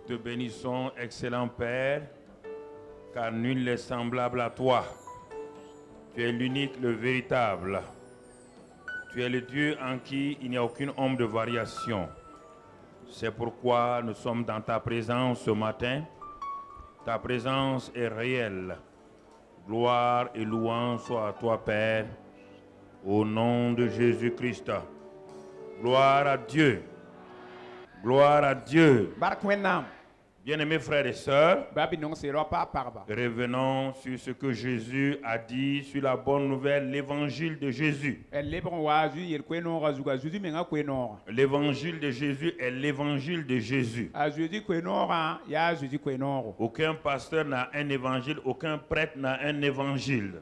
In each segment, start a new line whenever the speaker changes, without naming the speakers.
te bénissons, excellent Père, car nul n'est semblable à toi. Tu es l'unique, le véritable. Tu es le Dieu en qui il n'y a aucune ombre de variation. C'est pourquoi nous sommes dans ta présence ce matin. Ta présence est réelle. Gloire et louange soient à toi, Père, au nom de Jésus-Christ. Gloire à Dieu. Gloire à Dieu. Bien-aimés frères et sœurs, revenons sur ce que Jésus a dit sur la bonne nouvelle, l'évangile de Jésus. L'évangile de Jésus est l'évangile de Jésus. Aucun pasteur n'a un évangile, aucun prêtre n'a un évangile.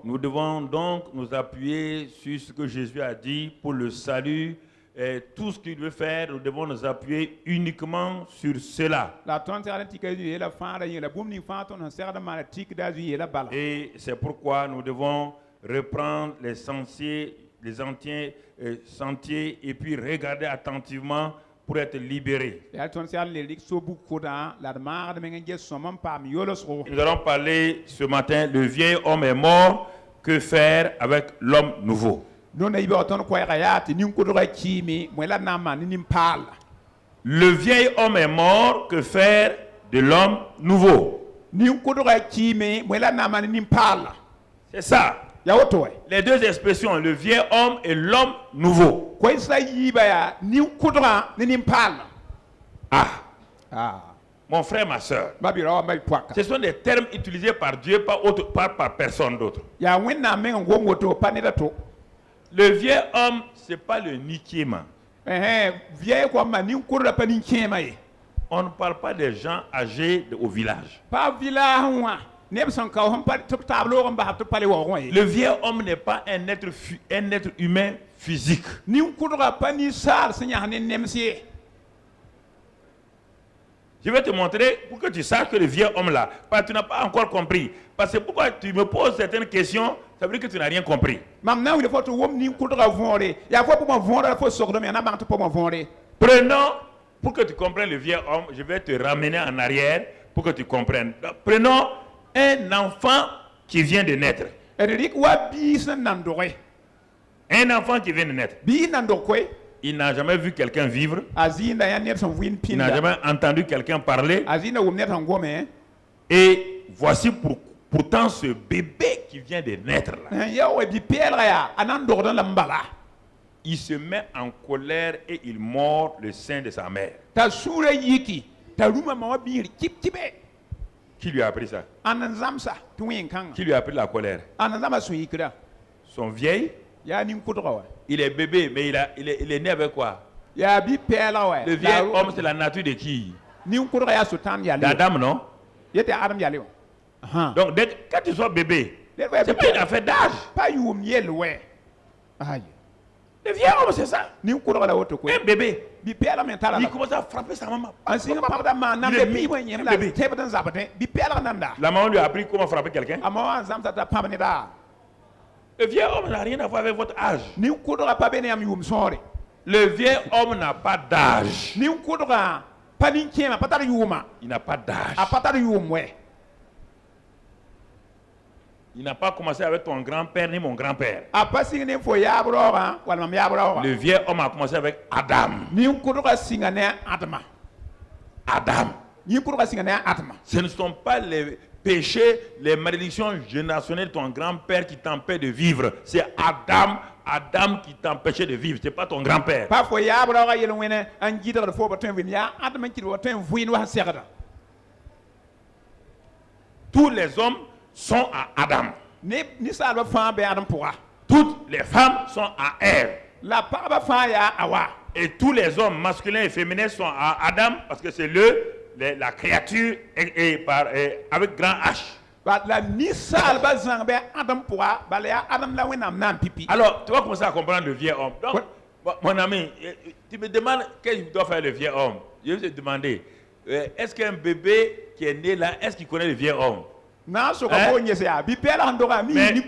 Nous devons donc nous appuyer sur ce que Jésus a dit pour le salut. Et tout ce qu'il veut faire, nous devons nous appuyer uniquement sur cela. Et c'est pourquoi nous devons reprendre les sentiers et puis regarder attentivement pour être libérés. Nous allons parler ce matin, le vieil homme est mort, que faire avec l'homme nouveau? Le vieil homme est mort, que faire de l'homme nouveau? C'est ça. Les deux expressions, le vieil homme et l'homme nouveau. Mon frère, ma soeur, ce sont des termes utilisés par Dieu, pas par personne d'autre. Le vieil homme, ce n'est pas le nikéma. On ne parle pas des gens âgés au village. Le vieil homme n'est pas un être humain physique. Je vais te montrer pour que tu saches que le vieil homme là, parce que tu n'as pas encore compris. Parce que pourquoi tu me poses certaines questions, ça veut dire que tu n'as rien compris. Prenons, pour que tu comprennes le vieil homme, je vais te ramener en arrière pour que tu comprennes. Prenons un enfant qui vient de naître. Un enfant qui vient de naître. Il n'a jamais vu quelqu'un vivre. Il n'a jamais entendu quelqu'un parler. Et voici pourtant ce bébé qui vient de naître là. Il se met en colère et il mord le sein de sa mère. Qui lui a appris ça? Qui lui a appris la colère? Son vieil. Il est bébé, mais il est né avec quoi? Le vieil homme, c'est la nature de qui? D'Adam, non? Donc, quand tu sois bébé, c'est pas une affaire d'âge. Le vieil homme, c'est ça. Un bébé. Il commence à frapper sa maman. La maman lui a appris comment frapper quelqu'un. Le vieil homme n'a rien à voir avec votre âge. Le vieil homme n'a pas d'âge. Il n'a pas d'âge. Il n'a pas commencé avec ton grand-père ni mon grand-père. Le vieil homme a commencé avec Adam. Adam. Ce ne sont pas les péchés, les malédictions générationnelles de ton grand-père qui t'empêchent de vivre. C'est Adam qui t'empêchait de vivre. Ce n'est pas ton grand-père. Tous les hommes sont à Adam. Toutes les femmes sont à Ève. Et tous les hommes masculins et féminins sont à Adam parce que c'est la créature avec grand H. Alors, tu vas commencer à comprendre le vieil homme. Donc, mon ami, tu me demandes qu'est-ce qu'il doit faire le vieil homme. Je vais te demander, est-ce qu'un bébé qui est né là, est-ce qu'il connaît le vieil homme? Mais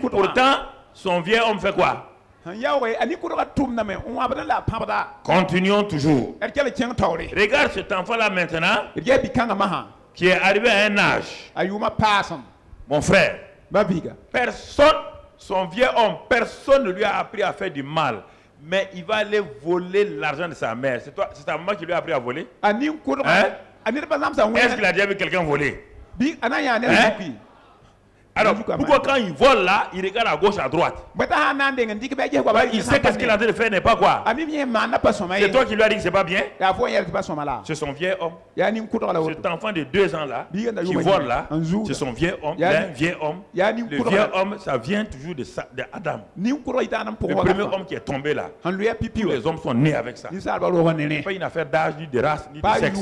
pourtant, son vieil homme fait quoi? Continuons toujours. Regarde cet enfant-là maintenant qui est arrivé à un âge. Mon frère, personne, son vieux homme, personne ne lui a appris à faire du mal. Mais il va aller voler l'argent de sa mère. C'est toi, c'est ta maman qui lui a appris à voler? Hein? Est-ce qu'il a déjà vu quelqu'un voler? Hein? Alors, pourquoi quand il vole là, il regarde à gauche, à droite? Il sait qu'est-ce qu'il est en train de faire n'est pas quoi. C'est toi qui lui as dit que c'est pas bien? C'est son vieil homme. Cet enfant de 2 ans là, qui vole là, c'est son vieil homme. Il est un vieil homme. Le vieil homme, ça vient toujours de Adam. Le premier homme qui est tombé là. Tous les hommes sont nés avec ça. Ce n'est pas une affaire d'âge, ni de race, ni de sexe.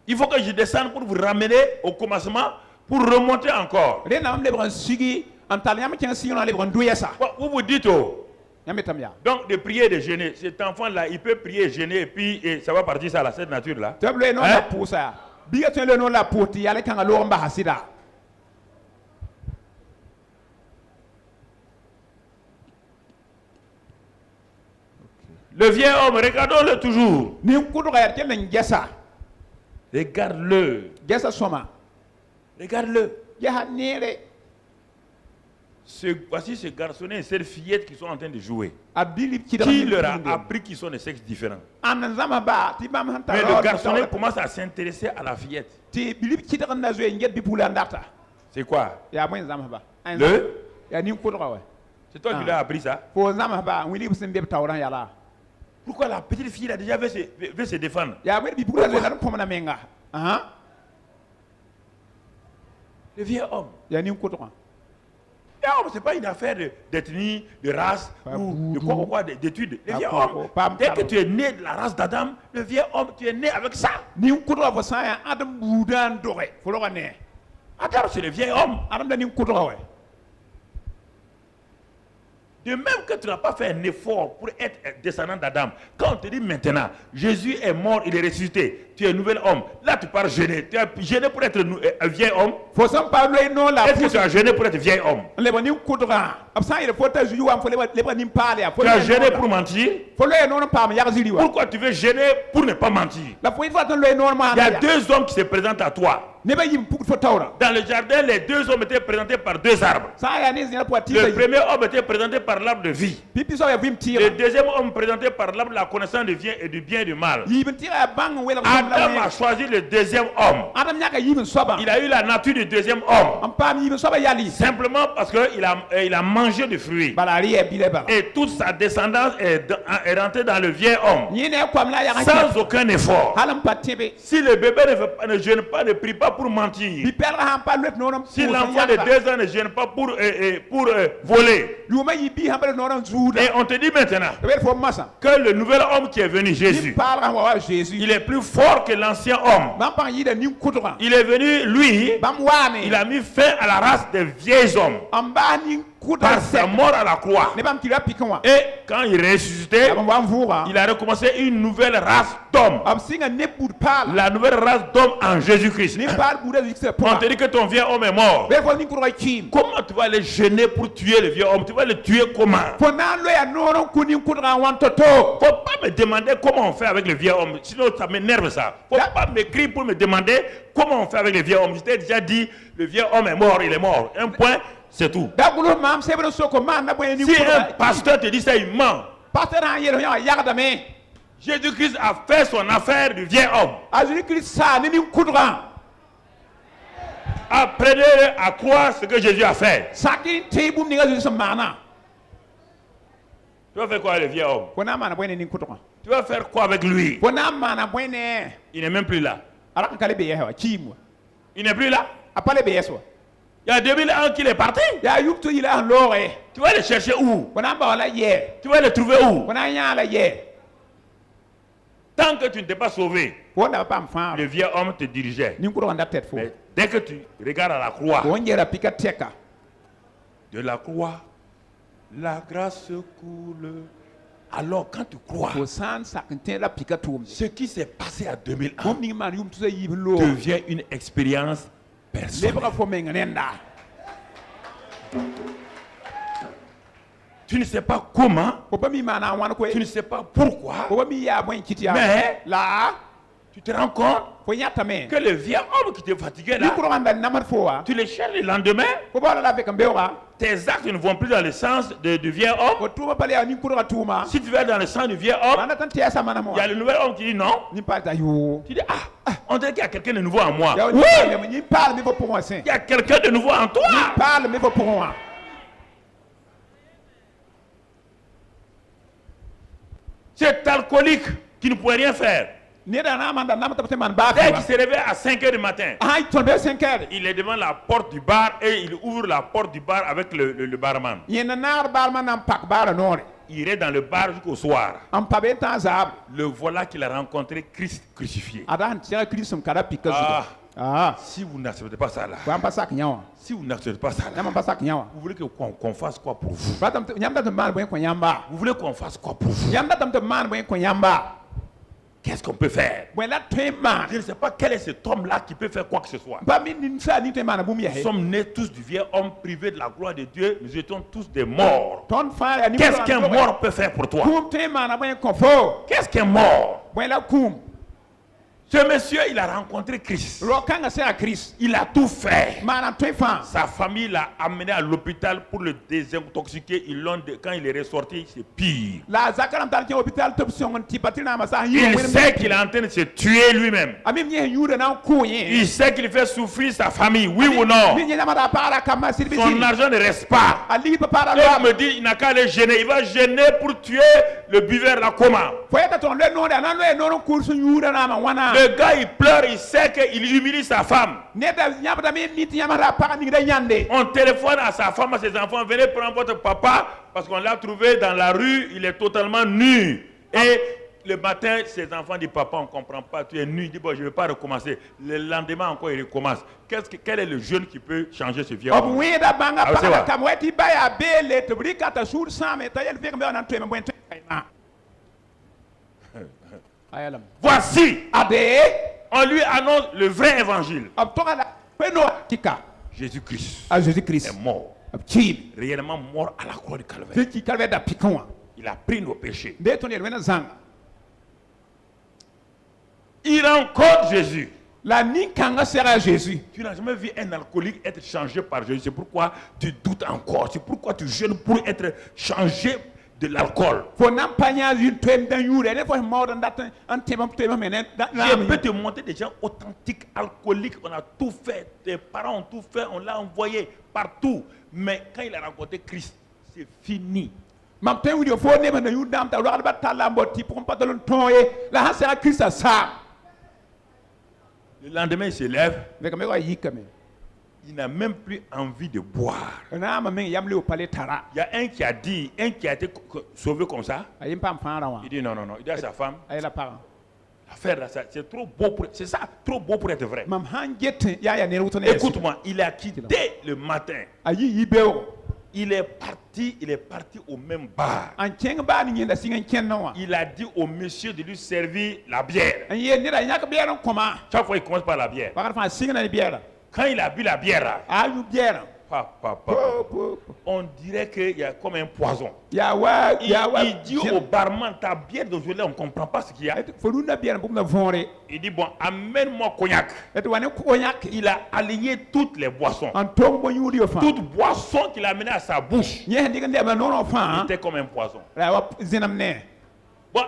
Il faut que je descende pour vous ramener au commencement, pour remonter encore. Vous vous dites, oh, donc de prier et de jeûner. Cet enfant-là, il peut prier et jeûner et puis ça va partir ça, là, cette nature-là. Hein? Le vieil homme, regardons-le toujours. Regarde-le. Regarde-le. Voici ce garçonnet et cette fillette qui sont en train de jouer. Qui leur a appris qu'ils sont de sexes différents? Mais le garçonnet commence à s'intéresser à la fillette. C'est quoi? C'est toi qui lui as appris ça? Pourquoi la petite fille a déjà veut se défendre? Le vieux homme. Ce n'est pas une affaire d'ethnie, de race ou de quoi d'études. Le vieux homme, dès que tu es né de la race d'Adam, le vieux homme, tu es né avec ça. Adam, c'est le vieil homme. De même que tu n'as pas fait un effort pour être descendant d'Adam. Quand on te dit maintenant, Jésus est mort, il est ressuscité, tu es un nouvel homme. Là, tu pars jeûner. Tu es jeûné pour être un vieil homme. Est-ce que tu as jeûné pour être vieil homme? Tu as jeûné pour mentir? Pourquoi tu veux jeûner pour ne pas mentir? Il y a 2 hommes qui se présentent à toi. Dans le jardin, les 2 hommes étaient présentés par 2 arbres. Le premier homme était présenté par l'arbre de vie. Le deuxième homme présenté par l'arbre de la connaissance du bien et du mal. Adam a choisi le deuxième homme. Il a eu la nature du deuxième homme. Simplement parce qu'il a mangé du fruit. Et toute sa descendance est rentrée dans le vieil homme. Sans aucun effort. Si le bébé ne jeûne pas, ne prie pas pour mentir. Si l'enfant de 2 ans ne gêne pas pour voler. Et on te dit maintenant que le nouvel homme qui est venu, Jésus, il est plus fort que l'ancien homme. Il est venu, lui, il a mis fin à la race des vieils hommes. Par sa mort à la croix. Et quand il ressuscitait, il a recommencé une nouvelle race d'hommes. La nouvelle race d'hommes en Jésus-Christ. On te dit que ton vieux homme est mort. Comment tu vas aller gêner pour tuer le vieux homme? Tu vas le tuer comment? Faut pas me demander comment on fait avec le vieux homme. Sinon ça m'énerve ça. Faut pas m'écrire pour me demander comment on fait avec le vieux homme. Je t'ai déjà dit, le vieux homme est mort, il est mort. Un point. C'est tout. Si un pasteur te dit ça, il ment. Jésus-Christ a fait son affaire du vieil homme. Apprenez à croire ce que Jésus a fait. Tu vas faire quoi avec le vieil homme? Tu vas faire quoi avec lui? Il n'est même plus là. Il n'est plus là. Il y a 2000 ans qu'il est parti. Tu vas le chercher où? Tu vas le trouver où? Tant que tu ne t'es pas sauvé, le vieux homme te dirigeait. Mais dès que tu regardes à la croix, de la croix, la grâce coule. Alors quand tu crois, ce qui s'est passé à 2000 ans devient une expérience personnel. Tu ne sais pas comment, tu ne sais pas pourquoi, mais tu te rends compte que le vieux homme qui te fatiguait là, tu le cherches le lendemain, tes actes ne vont plus dans le sens du vieux homme. Si tu vas dans le sens du vieux homme, il y a le nouvel homme qui dit non. Tu dis, on dirait qu'il y a quelqu'un de nouveau en moi. Oui, il y a quelqu'un de nouveau en toi. Cet alcoolique qui ne pouvait rien faire, dès qu'il se réveille à 5 h du matin, il est devant la porte du bar et il ouvre la porte du bar avec le barman. Il irait dans le bar jusqu'au soir. Le voilà qu'il a rencontré Christ crucifié. Si vous n'acceptez pas ça là, si vous n'acceptez pas ça là, vous voulez qu'on fasse quoi pour vous? Vous voulez qu'on fasse quoi pour vous? Qu'est-ce qu'on peut faire? Je ne sais pas quel est cet homme-là qui peut faire quoi que ce soit. Nous sommes nés tous du vieux homme privé de la gloire de Dieu. Nous étions tous des morts. Qu'est-ce qu'un mort peut faire pour toi? Qu'est-ce qu'un mort? Ce monsieur, il a rencontré Christ. Il a tout fait. Sa famille l'a amené à l'hôpital pour le désintoxiquer. Quand il est ressorti, c'est pire. Il sait qu'il est en train de se tuer lui-même. Il sait qu'il fait souffrir sa famille, oui ou non? Son argent ne reste pas. Il me dit, il n'a qu'à aller gêner. Il va gêner pour tuer le buveur là, comment? Le gars, il pleure, il sait qu'il humilie sa femme. On téléphone à sa femme, à ses enfants, venez prendre votre papa, parce qu'on l'a trouvé dans la rue, il est totalement nu. Et le matin, ses enfants disent, papa, on ne comprend pas, tu es nu. Il dit, bon, je ne vais pas recommencer. Le lendemain encore, il recommence. Quel est le jeune qui peut changer ce vieux homme? Voici, on lui annonce le vrai évangile. Jésus-Christ est mort, réellement mort à la croix du Calvaire. Il a pris nos péchés. Il rencontre Jésus. Tu n'as jamais vu un alcoolique être changé par Jésus. C'est pourquoi tu doutes encore. C'est pourquoi tu jeûnes pour être changé de l'alcool. Je peux te montrer des gens authentiques, alcooliques. On a tout fait. Tes parents ont tout fait. On l'a envoyé partout. Mais quand il a rencontré Christ, c'est fini. Le lendemain, il se lève. Il n'a même plus envie de boire. Il y a un qui a été sauvé comme ça. Il dit non. Il dit à sa femme, l'affaire là, c'est trop beau pour être vrai. Écoute-moi, il a quitté le matin. Il est parti au même bar. Il a dit au monsieur de lui servir la bière. Chaque fois, il commence par la bière. Quand il a bu la bière, on dirait qu'il y a comme un poison. Il dit au barman, ta bière d'aujourd'hui, on ne comprend pas ce qu'il y a. Il dit, bon, amène-moi cognac. Il a aligné toutes les boissons. Toute boisson qu'il a amenée à sa bouche, il était comme un poison. Bon,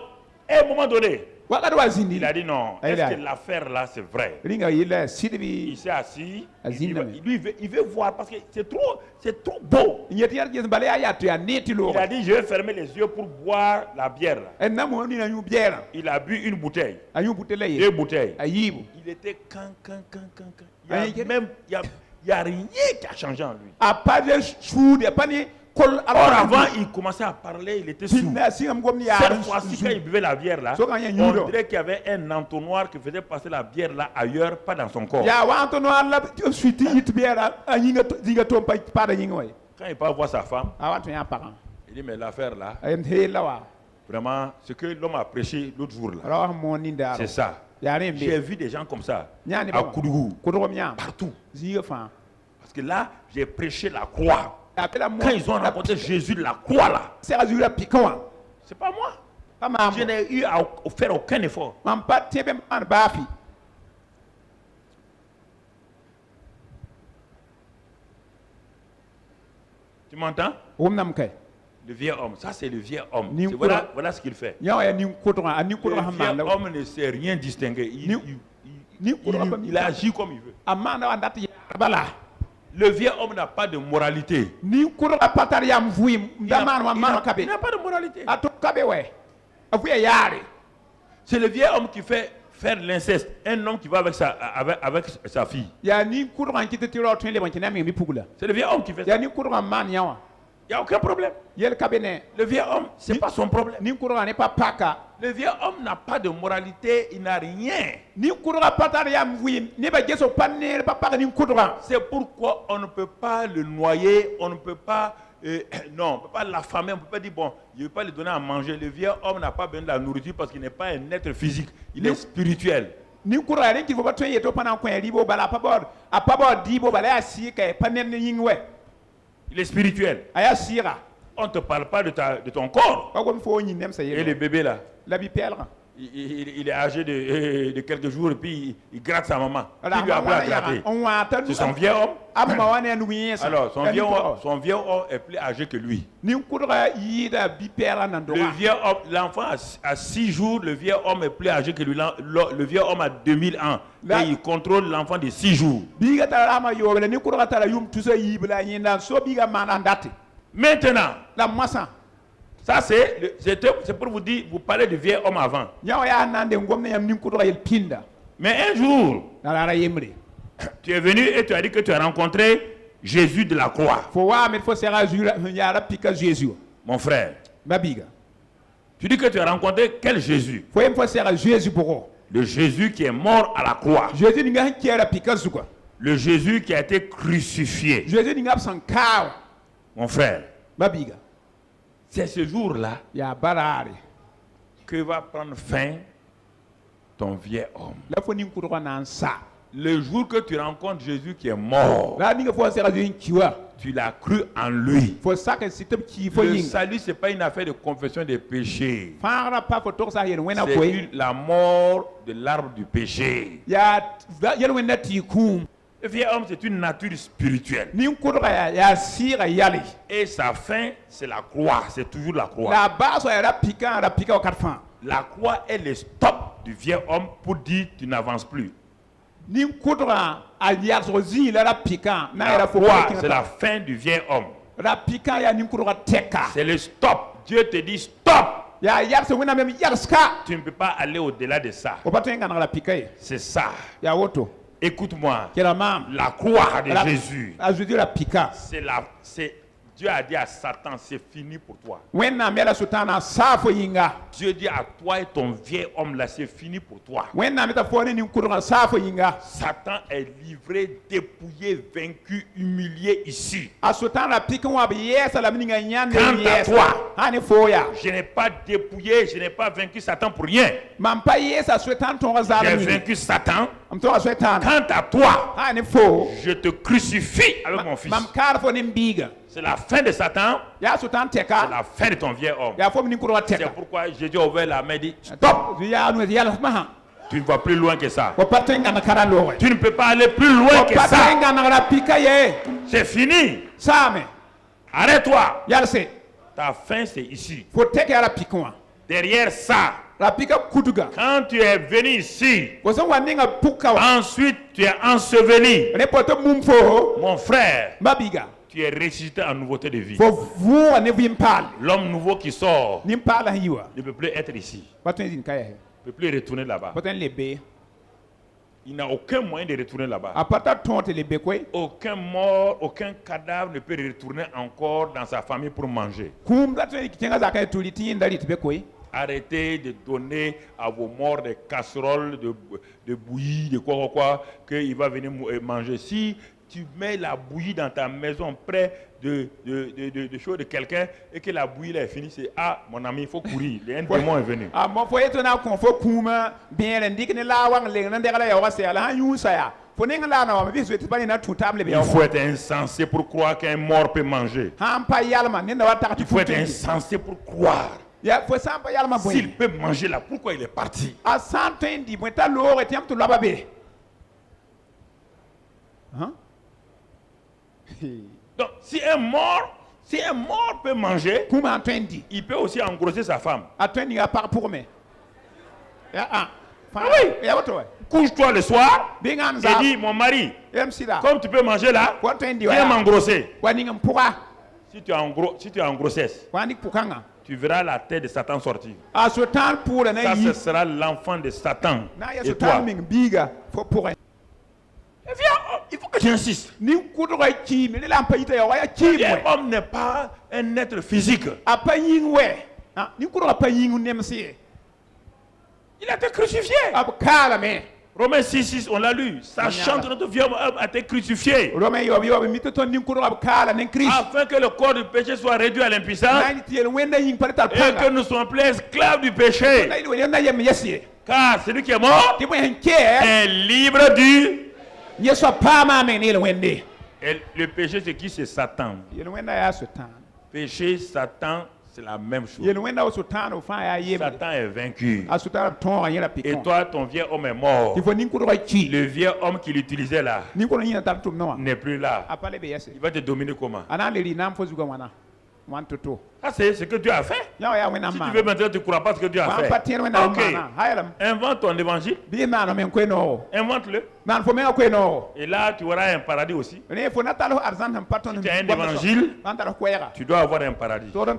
à un moment donné, il a dit non, est-ce que l'affaire là c'est vrai? Il s'est assis, il veut voir parce que c'est trop beau. Il a dit je vais fermer les yeux pour boire la bière là. Il a bu une bouteille, 2 bouteilles. Il était il n'y a rien qui a changé en lui. Or avant, il commençait à parler, il était sourd. Cette fois-ci, quand il buvait la bière là, on dirait qu'il y avait un entonnoir qui faisait passer la bière là ailleurs, pas dans son corps. Quand il part voir sa femme, il dit mais l'affaire là, vraiment, ce que l'homme a prêché l'autre jour là, c'est ça. J'ai vu des gens comme ça. À Koudougou. Partout. Parce que là, j'ai prêché la croix. Quand ils ont rencontré Jésus de la croix là. C'est pas moi. Je n'ai eu à faire aucun effort. Tu m'entends? Le vieux homme, ça c'est le vieux homme. Voilà ce qu'il fait. Le vieux homme ne sait rien distinguer. Il agit comme il veut. Le vieux homme n'a pas de moralité. Il n'a pas de moralité. C'est le vieux homme qui fait faire l'inceste. Un homme qui va avec sa fille. C'est le vieux homme qui fait ça. Il n'y a aucun problème. Le vieux homme, ce n'est pas son problème. Le vieux homme n'a pas de moralité, il n'a rien. C'est pourquoi on ne peut pas le noyer, on ne peut pas, non, on ne peut pas l'affamer, on ne peut pas dire, bon, je ne vais pas lui donner à manger. Le vieux homme n'a pas besoin de la nourriture parce qu'il n'est pas un être physique, il est spirituel. Il est spirituel. On ne te parle pas de ton corps. Et le bébé là, il est âgé de quelques jours et puis il gratte sa maman. Il lui a appris à gratter. C'est son vieux homme. Alors son vieux homme est plus âgé que lui. Le vieux homme, l'enfant a 6 jours, le vieux homme est plus âgé que lui. Le vieux homme a 2000 ans. Et il contrôle l'enfant de 6 jours. Maintenant, ça c'est pour vous dire, vous parlez du vieux homme avant. Mais un jour, tu es venu et tu as dit que tu as rencontré Jésus de la croix. Mon frère, tu dis que tu as rencontré quel Jésus? Le Jésus qui est mort à la croix. Le Jésus qui a été crucifié. Mon frère, c'est ce jour-là que va prendre fin ton vieux homme. Le jour que tu rencontres Jésus qui est mort, tu l'as cru en lui. Le salut, ce n'est pas une affaire de confession des péchés. C'est la mort de l'arbre du péché. Le vieux homme, c'est une nature spirituelle. Et sa fin, c'est la croix. C'est toujours la croix. La croix est le stop du vieux homme pour dire tu n'avances plus. La croix, c'est la fin du vieux homme. C'est le stop. Dieu te dit stop. Tu ne peux pas aller au-delà de ça. C'est ça. Écoute-moi, la croix de Jésus, Dieu a dit à Satan, c'est fini pour toi. Dieu dit à toi et ton vieil homme là, c'est fini pour toi. Satan est livré, dépouillé, vaincu, humilié ici. Quant à toi, je n'ai pas dépouillé, je n'ai pas vaincu Satan pour rien. J'ai vaincu Satan. Quant à toi, je te crucifie avec mon fils. C'est la fin de Satan. C'est la fin de ton vieux homme. C'est pourquoi Jésus a ouvert la main et dit stop. Tu ne vas plus loin que ça. Tu ne peux pas aller plus loin que ça. C'est fini. Arrête-toi. Ta fin c'est ici. Derrière ça, quand tu es venu ici, ensuite tu es enseveli. Mon frère, tu es ressuscité en nouveauté de vie. L'homme nouveau qui sort ne peut plus être ici. Il ne peut plus retourner là-bas. Il n'a aucun moyen de retourner là-bas. Aucun mort, aucun cadavre ne peut retourner encore dans sa famille pour manger. Arrêtez de donner à vos morts des casseroles de bouillie, de quoi, qu'il va venir manger. Si tu mets la bouillie dans ta maison près de choses de quelqu'un et que la bouillie là est finie, c'est ah mon ami, il faut courir, un démon est venu.
Ah mon foyer ton a qu'on faut kuma bien l'indique ne la wang le nan degala ya wase ala yu sa ya. Faut n'en la na mais je pas na tout table bien.
Il faut être insensé pour croire qu'un mort peut manger.
Il
faut être insensé pour croire. S'il peut manger là, pourquoi il est parti? Donc, si un mort peut manger, il peut aussi engrosser sa femme. Couche-toi le soir et dis, mon mari, comme tu peux manger là, viens m'engrosser. Si tu es en grossesse, tu verras la tête de Satan sortir. Ça, ce sera l'enfant de Satan. Et toi, il faut que j'insiste. L'homme n'est pas un être physique. Il a été crucifié. Romains 6, on l'a lu. Sachant que notre vieux homme a été crucifié. Afin que le corps du péché soit réduit à l'impuissance. Et que nous soyons plus esclaves du péché. Car celui qui est mort est libre du. Et le péché, c'est qui? C'est Satan. Péché, Satan, c'est la même chose. Satan est vaincu. Et toi, ton vieux homme est mort. Le vieux homme qu'il utilisait là n'est plus là. Il va te dominer comment? Ça, c'est ce que Dieu a fait. Si tu veux maintenant, tu ne crois pas ce que Dieu a fait. Ok. Invente ton évangile. Invente-le. Et là, tu auras un paradis aussi. Si tu as un évangile, tu dois avoir un paradis. Sinon,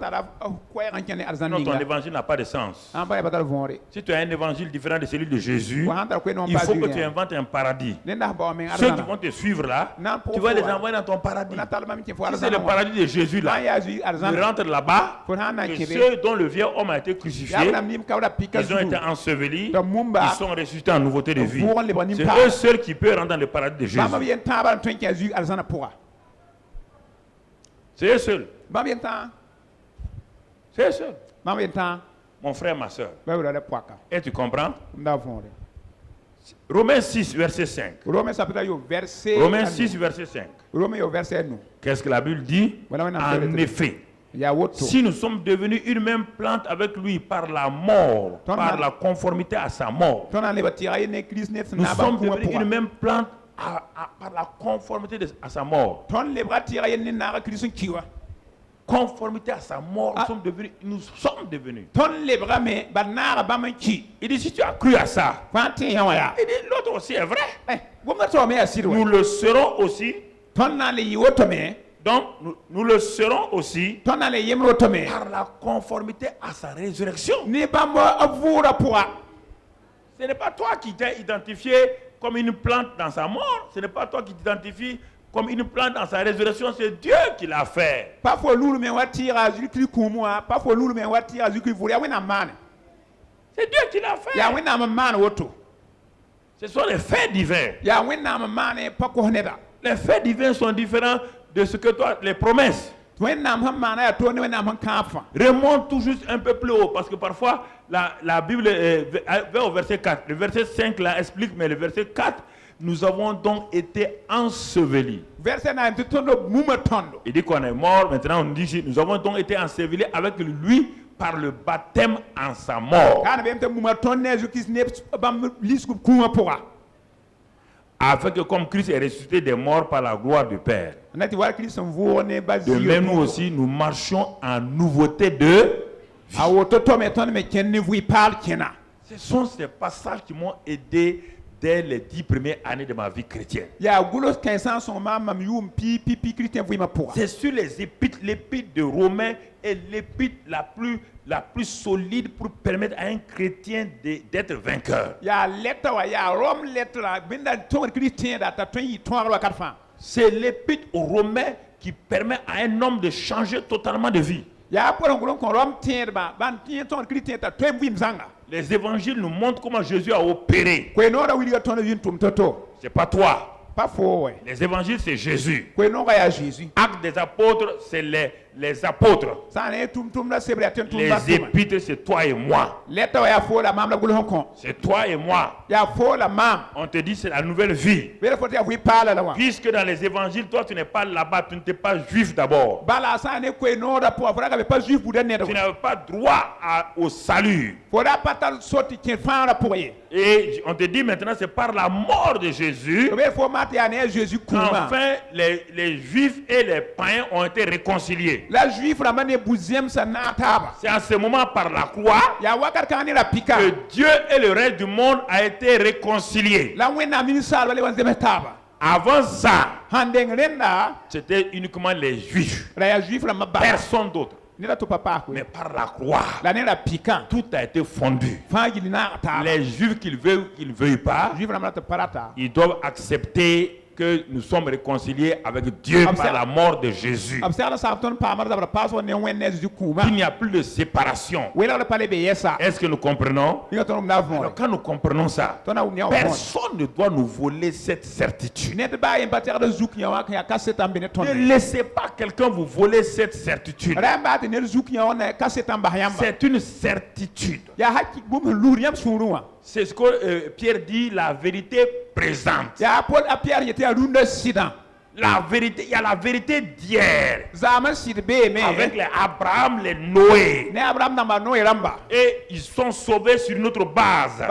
ton évangile n'a pas de sens. Si tu as un évangile différent de celui de Jésus, il faut que tu inventes un paradis. Ceux qui vont te suivre là, tu vas les envoyer dans ton paradis. Si c'est le paradis de Jésus là, tu rentres là-bas. Que ceux dont le vieux homme a été crucifié, ils ont été ensevelis, ils sont ressuscités en nouveauté de vie. C'est eux seuls qui peuvent rentrer dans le paradis de Jésus. C'est eux seuls. C'est eux seuls. Mon frère, ma soeur. Et tu comprends? Romains 6, verset 5. Romains 6, verset 5. Qu'est-ce que la Bible dit? En effet, si nous sommes devenus une même plante avec lui par la mort, par la conformité à sa mort, nous sommes devenus une même plante par la conformité à sa mort. Conformité à sa mort, nous sommes devenus. Il dit, si tu as cru à ça, il dit, l'autre aussi est vrai. Nous le serons aussi. Donc, nous le serons aussi par la conformité à sa résurrection. Ce n'est pas toi qui t'es identifié comme une plante dans sa mort. Ce n'est pas toi qui t'identifies comme une plante dans sa résurrection. C'est Dieu qui l'a fait. C'est Dieu qui l'a fait. Ce sont les faits divins. Les faits divins sont différents de ce que toi, les promesses. Remonte tout juste un peu plus haut, parce que parfois la Bible va au verset 4. Le verset 5 là explique, mais le verset 4, nous avons donc été ensevelis. Il dit qu'on est mort, maintenant on dit ici, nous avons donc été ensevelis avec lui par le baptême en sa mort. Afin que comme Christ est ressuscité des morts par la gloire du Père, de même nous aussi, nous marchons en nouveauté de vie. Ce sont ces passages qui m'ont aidé dès les 10 premières années de ma vie chrétienne. C'est sur les épîtres, l'épître de Romains est l'épître la plus solide pour permettre à un chrétien d'être vainqueur. C'est l'épître aux Romains qui permet à un homme de changer totalement de vie. Les évangiles nous montrent comment Jésus a opéré. C'est pas toi.
pas faux ouais.
Les évangiles, c'est Jésus.
Kwe non ya Jésus.
Actes des apôtres, c'est les apôtres.
Ça ne tum la sebre ten tum
Les
ba.
épîtres, c'est toi et moi.
Lettre ya faux la mam la gulu hon.
C'est toi et moi.
Ya faux la mam.
On te dit c'est la nouvelle vie.
Bele faut ya oui parle la wa.
Puisque dans les évangiles, toi, tu n'es pas là-bas, tu n'es pas juif d'abord.
Bala ça ne kwe non da pour avra pas juif pour den.
Tu n'as pas droit au salut.
Faudra pas tal sorti qui fan pour y.
Et on te dit maintenant, c'est par la mort de Jésus qu'enfin les juifs et les païens ont été réconciliés.
La juif la mane bouzem sa nataba.
C'est en ce moment par la croix que Dieu et le reste du monde a été réconciliés.
La wena ministre wale wanzeme taba.
Avant ça,
Handeng renda
c'était uniquement les juifs.
la juif la mabba.
Personne d'autre.
Mais
par la croix, tout a été fondu. Les juifs qu'ils veuillent pas, ils doivent accepter que nous sommes réconciliés avec Dieu par la mort de Jésus. Il n'y a plus de séparation. Est-ce que nous comprenons? Alors, quand nous comprenons ça, personne ne doit nous voler cette certitude. Ne laissez pas quelqu'un vous voler cette certitude. C'est une certitude. C'est ce que Pierre dit, la vérité présente. La vérité, il y a la vérité d'hier. Avec les Abraham, les Noé. Et ils sont sauvés sur une autre base.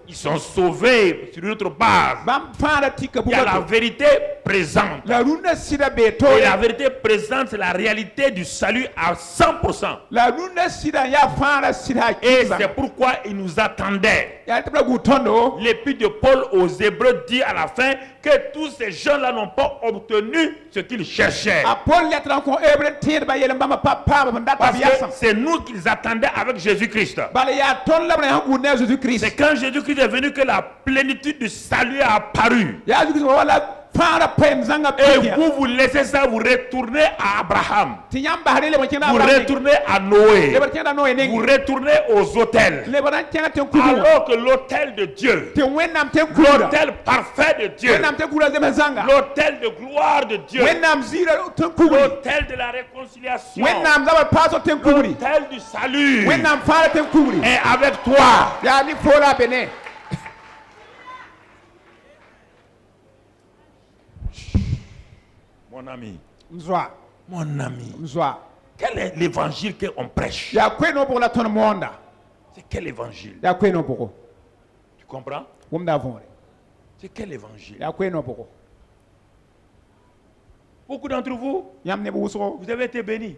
Ils sont sauvés sur une autre base. Il y a la vérité présente. Et la vérité présente, c'est la réalité du salut à 100%. Et c'est pourquoi ils nous attendaient. L'épître de Paul aux Hébreux dit à la fin que tous ces gens-là n'ont pas obtenu ce qu'ils cherchaient. Parce que c'est nous qu'ils attendaient avec Jésus-Christ. C'est quand Jésus-Christ est venu que la plénitude du salut a apparu. Et vous laissez ça, vous retournez à Abraham, vous retournez à Noé, vous retournez aux autels, alors que l'autel de Dieu, l'autel parfait de Dieu, l'autel de gloire de Dieu, l'autel de la réconciliation, l'autel du salut est avec toi. Mon ami, mon ami, quel est l'évangile qu'on prêche? C'est quel évangile? Tu comprends? C'est quel évangile? Beaucoup d'entre vous, vous avez été bénis.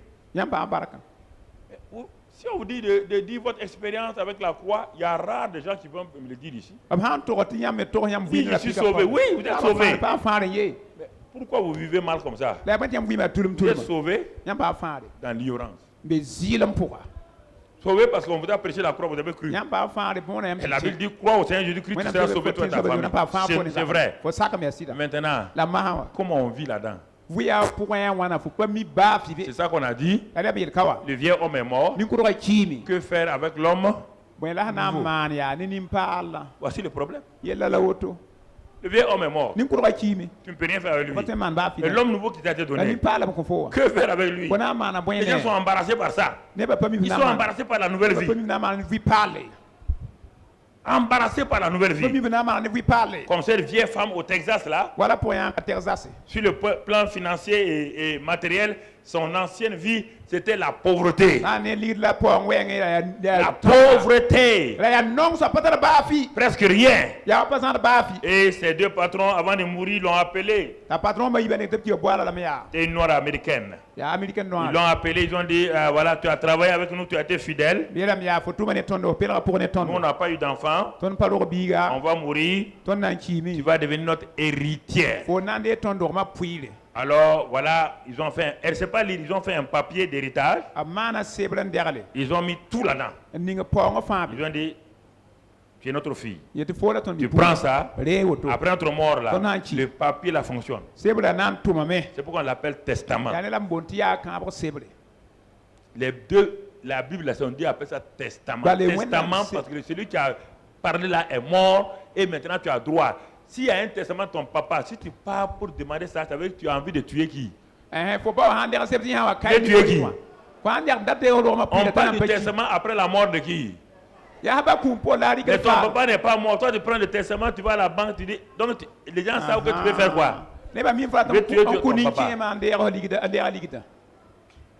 Si on vous dit de dire votre expérience avec la croix, il y a rare de gens qui vont me le dire ici. Si je suis sauvé, oui, vous êtes sauvé. Mais pourquoi vous vivez mal comme ça? Vous êtes sauvé dans l'ignorance. Sauvé parce qu'on vous a prêché la croix, vous avez cru. Et la Bible dit, crois au Seigneur Jésus-Christ, tu seras sauvé toi et ta famille. C'est vrai. Maintenant, comment on vit là-dedans? C'est ça qu'on a dit. Le vieil homme est mort. Que faire avec l'homme? Voici le problème. Le vieil homme est mort. Tu ne peux rien faire avec lui. Et l'homme nouveau qui t'a été donné, que faire avec lui? Les gens sont embarrassés par ça. Ils sont embarrassés par la nouvelle vie. Embarrassés par la nouvelle vie. Comme cette vieille femme au Texas là. Sur le plan financier et matériel, son ancienne vie, c'était la pauvreté. La pauvreté. Presque rien. Et ces deux patrons, avant de mourir, l'ont appelé. C'est une noire américaine. Ils l'ont appelé, ils ont dit, voilà, tu as travaillé avec nous, tu as été fidèle. Nous, on n'a pas eu d'enfant. On va mourir. Tu vas devenir notre héritière. Alors voilà, ils ont fait, elle sait pas lire, ils ont fait un papier d'héritage. Ils ont mis tout là-dedans. Ils ont dit, tu es notre fille. Tu prends ça, après notre mort là, le papier là fonctionne. C'est pourquoi on l'appelle testament. Les deux, la Bible là, on dit appelle ça testament. Testament parce que celui qui a parlé là est mort et maintenant tu as droit. S'il y a un testament de ton papa, si tu pars pour demander ça, ça veut dire que tu as envie de tuer qui?
Faut pas han der septi ha wa kai
De tuer qui?
Kwa han der date ro ma
On
pile
parle
tan
du
pa
testament après la mort de qui?
ya ba ku po la ri
Mais
ke
ton
fa
papa n'est pas mort. Toi, tu prends le testament, tu vas à la banque, tu dis. Donc, les gens savent que tu veux faire quoi?
Ne ba mi fra tan
Je vais tuer
ku
ton
ni
papa.
ki ma der ligida der ligida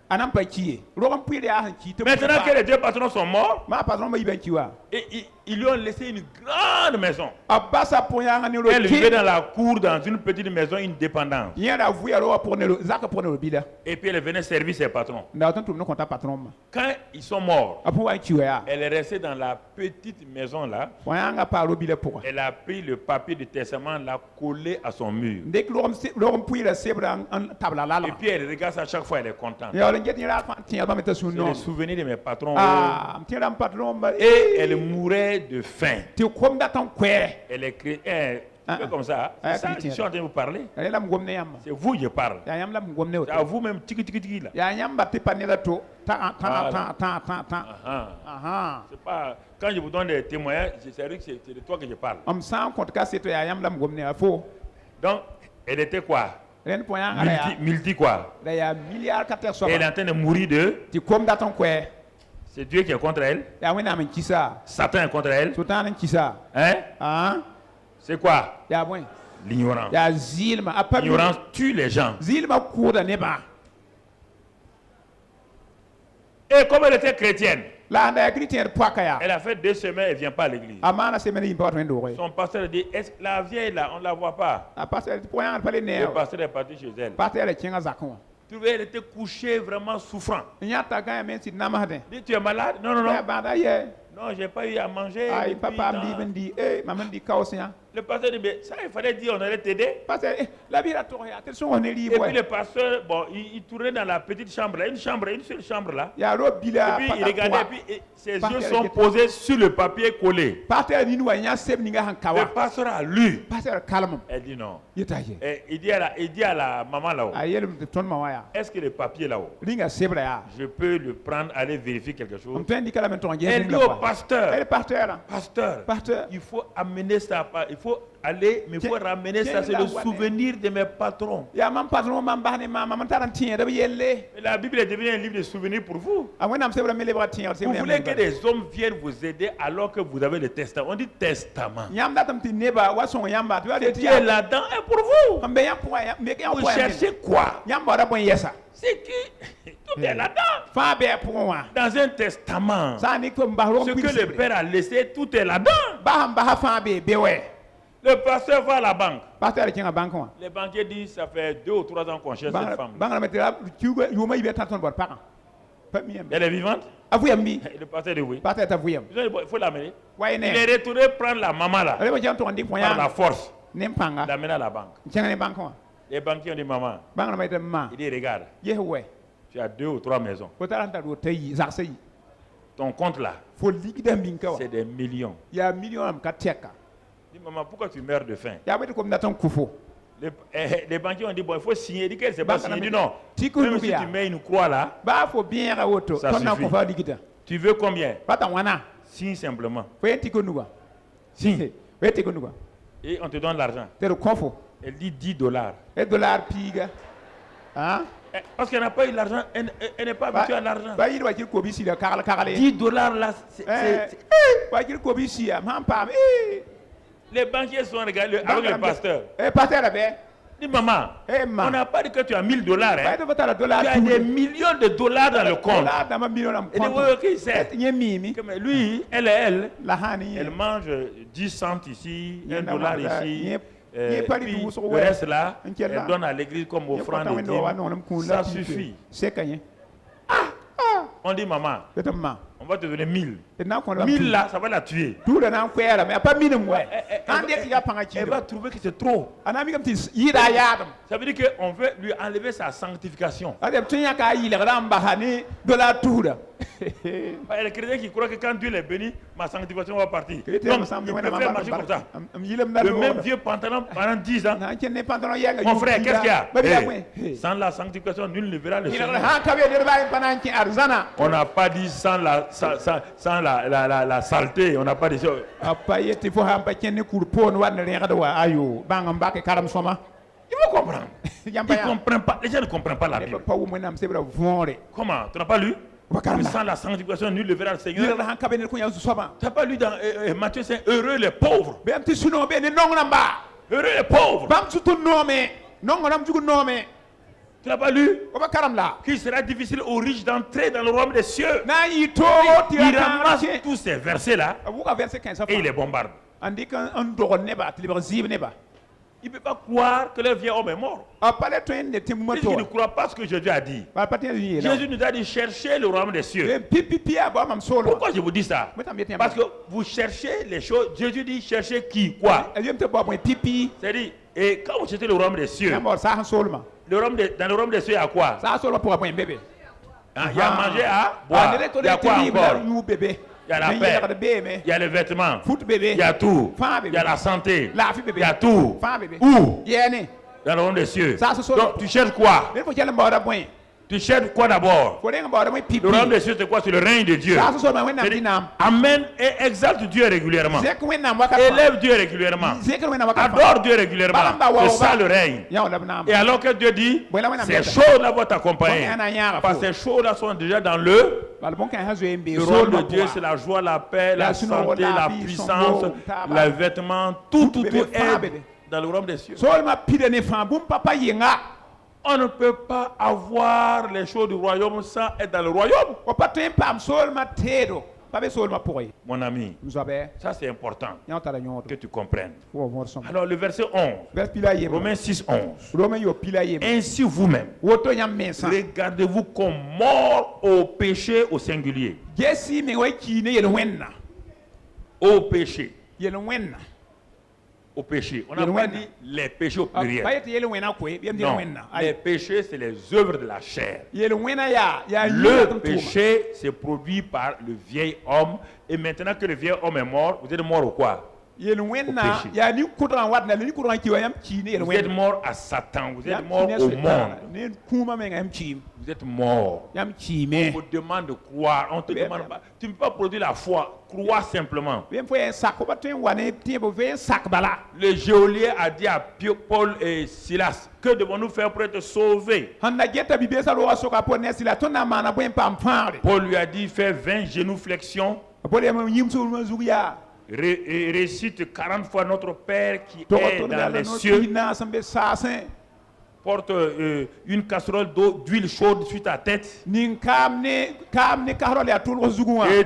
anam pa ki ro ma pile ya han ki te
Maintenant que les deux patrons sont morts,
ma patron ma iben ki wa
et ils lui ont laissé une grande maison.
abasa po ya ngani ro
Elle vivait
ki
dans la cour, dans une petite maison indépendante.
ya da vu ya ro pour ne zaka pour ne bida
Et puis elle venait servir ses patrons.
na tan tu no konta patron ma
Quand ils sont morts,
apu wa ki wa ya
elle est restée dans la petite maison là.
wa ya nga pa ro bile pour
Elle a pris le papier de testament, l'a collé à son mur.
dek ro puire sebra an tabla la
Et puis elle regarde ça chaque fois, elle est contente.
ya ro ngeti ra fa tiya ba meta
C'est
sunno
le souvenir de mes patrons.
ah tiram patron ba
Et elle mourait de faim.
ti kom da tan kwe
Elle est comme ça.
Ah,
C'est ça,
chrétien.
je suis en train de vous parler.
ya lam gomne yam
C'est vous je parle.
ya yam lam gomne o
C'est à vous-même, tiki tiki tiki là.
ya yam ba te panela to ta
Voilà.
ta
Ah,
aha
c'est pas quand je vous donne des témoignages, c'est vrai que c'est de toi que je parle.
am san compte ka seto ya yam lam gomne afo
Donc, elle était quoi?
ren po ya ngara ya
Multi quoi?
da ya milliard 4 so
Et elle est en train de mourir de.
ti kom da tan kwe
C'est Dieu qui est contre elle.
ya wena men kisa
Satan est contre elle.
sultan en kisa
Hein?
ah
C'est quoi?
ya boy
L'ignorance.
ya zilma apa
L'ignorance tue les gens.
zilma ko da ne ba
Et comme elle était chrétienne,
la anda ya chrétien poaka ya
elle a fait 2 semaines, elle ne vient pas à l'église.
amana semene yimpa wat wendo
Son pasteur dit, est-ce que la vieille là, on ne la voit pas?
a passer po ya pale ne
Le pasteur est parti chez elle.
passer le chenga zakon
Trouvez, elle était couchée, vraiment souffrant.
nyata ga men sit namade
Dit, tu es malade? Non, non,
ya
non.
banda ye
Non, j'ai pas eu à manger.
ay
depuis
papa
tant.
mbi bendi maman di kausia
Le pasteur dit, mais ça, il fallait dire, on allait t'aider.
parce la bira to ya tel son on
Et
li
puis
boy
le pasteur, bon, il tournait dans la petite chambre, là, une seule chambre là.
ya ro bila
Et puis il regardait, et puis ses
Pasteur
yeux sont
était-
posés sur le papier collé.
pasteur ni wa nya seb ni nga han
Le
kawa
pasteur a lu.
pasteur calme
Elle dit non.
yeta ye
Et il dit à la maman là-haut,
ayel ton ma waya
est-ce que le papier là-haut,
ringa sebra ya
je peux le prendre, aller vérifier quelque chose?
on tendi kala men ton ye
Elle dit au pasteur,
elle pasteur
pasteur, il faut amener ça, il faut aller, mais il faut ramener ça, c'est le souvenir de mes patrons.
ya mam patron mam bahne mam tarantin da yelle
Et la Bible est devenue un livre de souvenirs pour vous.
a wena am sebra mele bratin
Vous voulez que des hommes viennent vous aider alors que vous avez le testament. On dit testament.
nyam datam tin neba wa son yamba tu
Ce qui est là-dedans est pour vous.
ambe ya point ya me ya
Vous
point
cherchez quoi?
nyam ba da point yesa
C'est qui? Tout est là-dedans.
fa be pour wa
Dans un testament.
ça ni ko mbahro
Ce que le Père a laissé, tout est là-dedans.
ba ham ba fa be bewe
Le pasteur va à la banque.
pasteur qui nga banque wa
Les banquiers disent ça fait 2 ou 3 ans qu'on cherche cette femme.
banga metera tugo yuma ibe tanton bor pa pa mi yambe
Elle est vivante?
avu yambi
Et le pasteur dit oui.
pasteur ta vuyam
Il faut l'amener.
waye
Il
ne
est retourné prendre la maman là.
ale ba jam to ndi point
Par la
ya
force.
nempanga
L'amener à la banque.
chenga ne banque wa
Les banquiers ont dit maman.
banga metera ma
Il dit regarde,
ye we
tu as 2 ou 3 maisons.
ko taranta do tayi zaksayi
Ton compte là,
fo ligida mbinka wa
c'est des millions.
ya million am kateka
Il dit maman, pourquoi tu meurs de faim?
ya bete ko mnatan kufo
Les banquiers ont dit bon, il faut signer. Il dit qu'elle s'est pas
Banque
signé. Il dit
la-
non.
Tiku
Même si
Nubia.
tu mets une croix là,
ba fo bien ra woto
Ça
ton na
suffit.
ko fa ligida
tu veux combien?
pata wana
Signe simplement.
fo yenti ko nuga
Signe.
fo yenti ko nuga
Et on te donne l'argent.
te ro kofo
Elle dit $10.
et dollar piga hein
Parce qu'elle n'a pas eu l'argent, elle n'est pas habituée à l'argent.
ba yiri wa kir ko bi sila kagala kagale
$10 là,
wa kir ko bi sia mam pam
les banquiers sont regardés avec le pasteur.
pasteur be
Dis maman,
Eh, ma.
on n'a pas dit que tu as $1000.
ba
Hein.
to batala dollar
Tu as des millions de dollars dans le compte.
dollar da ma million am
Et dit,
compte
oui, ok, c'est.
nye mimi
Mais lui, elle,
la hani
elle mange 10 cents ici,
Y'a
$1
n'a pas-
ici.
y'a- y'a pas du
Puis
tout sur
le
ouais.
reste là,
Inquiète là.
elle donne à l'église comme offrande et dîme. Ça suffit.
c'est kanye
On dit maman,
beto ma
on va te donner 1000.
et na ko
1000 là, ça va la tuer.
tout le nan kwera mais pas minimum ouais
Elle
kan de tiga panga
Elle va trouver que c'est trop.
anami kam ti yida yadam
Ça veut dire qu'on veut lui enlever sa sanctification.
ade tunya ka yile ram bahani dollar tuda
Les chrétiens qui croient que quand Dieu les bénit, ma sanctification va partir. Donc, ils préfèrent marcher comme ça. Le même vieux pantalon pendant 10 ans. Mon frère, qu'est-ce qu'il y a? Sans la sanctification, nul ne verra le Seigneur. On n'a pas dit sans la saleté, on n'a pas dit ça. Ils vont comprendre. Ils ne comprennent pas. Les gens ne comprennent pas la Bible. Comment? Tu n'as pas lu? Sans la sanctification, nul ne verra le Seigneur. Tu n'as pas lu dans Matthieu 5, heureux les pauvres. Heureux les pauvres. Tu n'as pas lu? Qu'il sera difficile aux riches d'entrer dans le royaume des cieux. Il ramasse tous ces versets-là et il les bombarde. Il ne peut pas croire que le vieil homme est mort. Puisqu'il ne croit pas ce que Jésus a dit. Jésus nous a dit chercher le royaume des cieux. Pourquoi je vous dis ça? Parce que vous cherchez les choses. Jésus dit chercher qui? Quoi? C'est-à-dire, et quand vous cherchez le royaume des cieux, dans le royaume des cieux, il y a quoi? Il y a à manger, à boire. Il y a quoi encore? Il y a la paix, il y a les vêtements, il y a tout, il y a la santé, il y a tout. Où? Dans le royaume des cieux. Donc tu cherches quoi? Tu cherches quoi d'abord? Le royaume des cieux, c'est quoi? C'est le règne de Dieu. Amène et exalte Dieu régulièrement. Élève Dieu régulièrement. Adore Dieu régulièrement. C'est ça le règne. Et alors que Dieu dit, ces choses-là vont t'accompagner. Parce que ces choses-là sont déjà dans le royaume de Dieu. C'est la joie, la paix, la santé, la puissance, les vêtements, tout est dans le royaume des cieux. On ne peut pas avoir les choses du royaume sans être dans le royaume. Mon ami, ça c'est important que tu comprennes. Alors le verset 11, Romains 6, 11. Ainsi vous-même, regardez-vous comme mort au péché au singulier. Au péché. Au péché. On n'a pas dit les péchés au pluriel. Non, les péchés, c'est les œuvres de la chair. Le péché, c'est produit par le vieil homme. Et maintenant que le vieil homme est mort, vous êtes mort au quoi? Au péché. Vous êtes mort à Satan. Vous êtes mort au monde. Vous êtes mort. On vous demande de croire. On te demande pas. Tu ne peux pas produire la foi. Crois simplement. Le geôlier a dit à Paul et Silas, que devons-nous faire pour être sauvés? Paul lui a dit, fais 20 genuflexions. Récite 40 fois notre Père qui est dans les cieux. Porte une casserole d'huile chaude sur ta tête. Et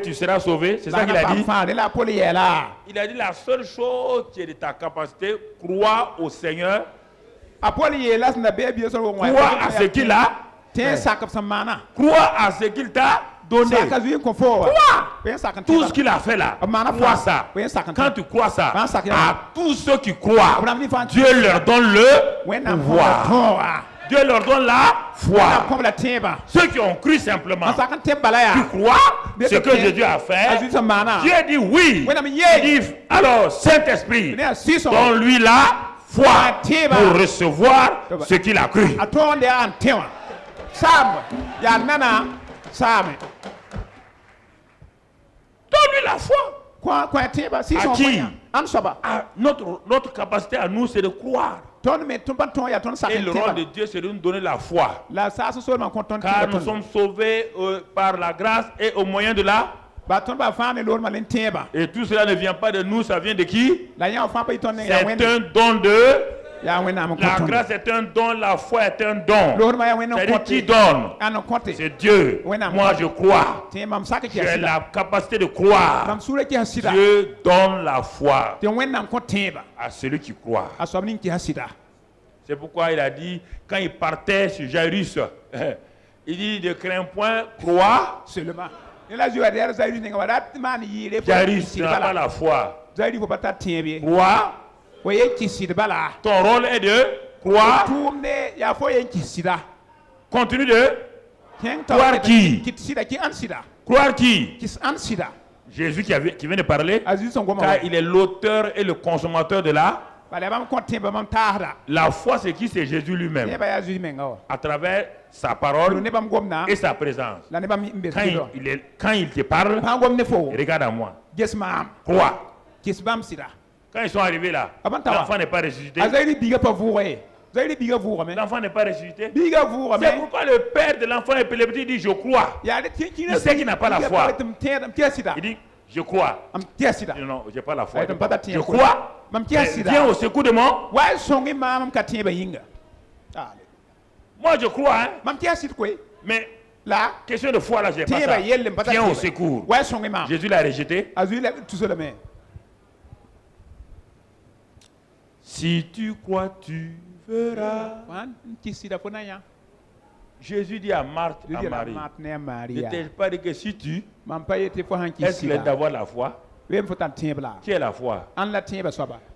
tu seras sauvé. C'est ça qu'il a dit. Il a dit la seule chose qui est de ta capacité, crois au Seigneur. Crois à ce qu'il a. Crois à ce qu'il t'a donné. Crois. Tout ce qu'il a fait là. Crois ça. Quand tu crois ça, à tous ceux qui croient, Dieu leur donne le pouvoir. Dieu leur donne la foi. Ceux qui ont cru simplement, tu crois ce que Jésus a fait. Dieu dit oui. Il dit alors Saint-Esprit, donne-lui la foi pour recevoir ce qu'il a cru. Donne-lui la foi. À qui? À notre capacité à nous, c'est de croire. Et le rôle de Dieu, c'est de nous donner la foi. Car nous sommes sauvés par la grâce et au moyen de la. Et tout cela ne vient pas de nous, ça vient de qui? C'est un don de. La grâce est un don, la foi est un don. C'est-à-dire qui donne? C'est Dieu. Moi je crois. J'ai la capacité de croire. Dieu donne la foi à celui qui croit. C'est pourquoi il a dit, quand il partait sur Jairus, il dit ne crains point, crois seulement. Jairus n'a pas la foi. Crois. Ton rôle est de croire. Continue de Croire qui? Croire qui? Jésus qui vient de parler, car il est l'auteur et le consommateur de la foi. C'est qui? C'est Jésus lui-même, à travers sa parole et sa présence. Quand il te parle, regarde à moi, crois. Quand ils sont arrivés là, l'enfant n'est pas ressuscité. L'enfant n'est pas ressuscité. C'est pourquoi le père de l'enfant épileptique dit je crois. Il sait qu'il n'a pas la foi. Il dit je crois. Non, je n'ai pas la foi. Je crois. Viens au secours de moi. Moi je crois. Mais la question de foi là, je n'ai pas ça. Viens au secours. Jésus l'a rejeté. Si tu crois, tu verras. Jésus dit à Marthe, à Marie, ne t'ai pas dit que si tu es d'avoir la foi, tu es la foi.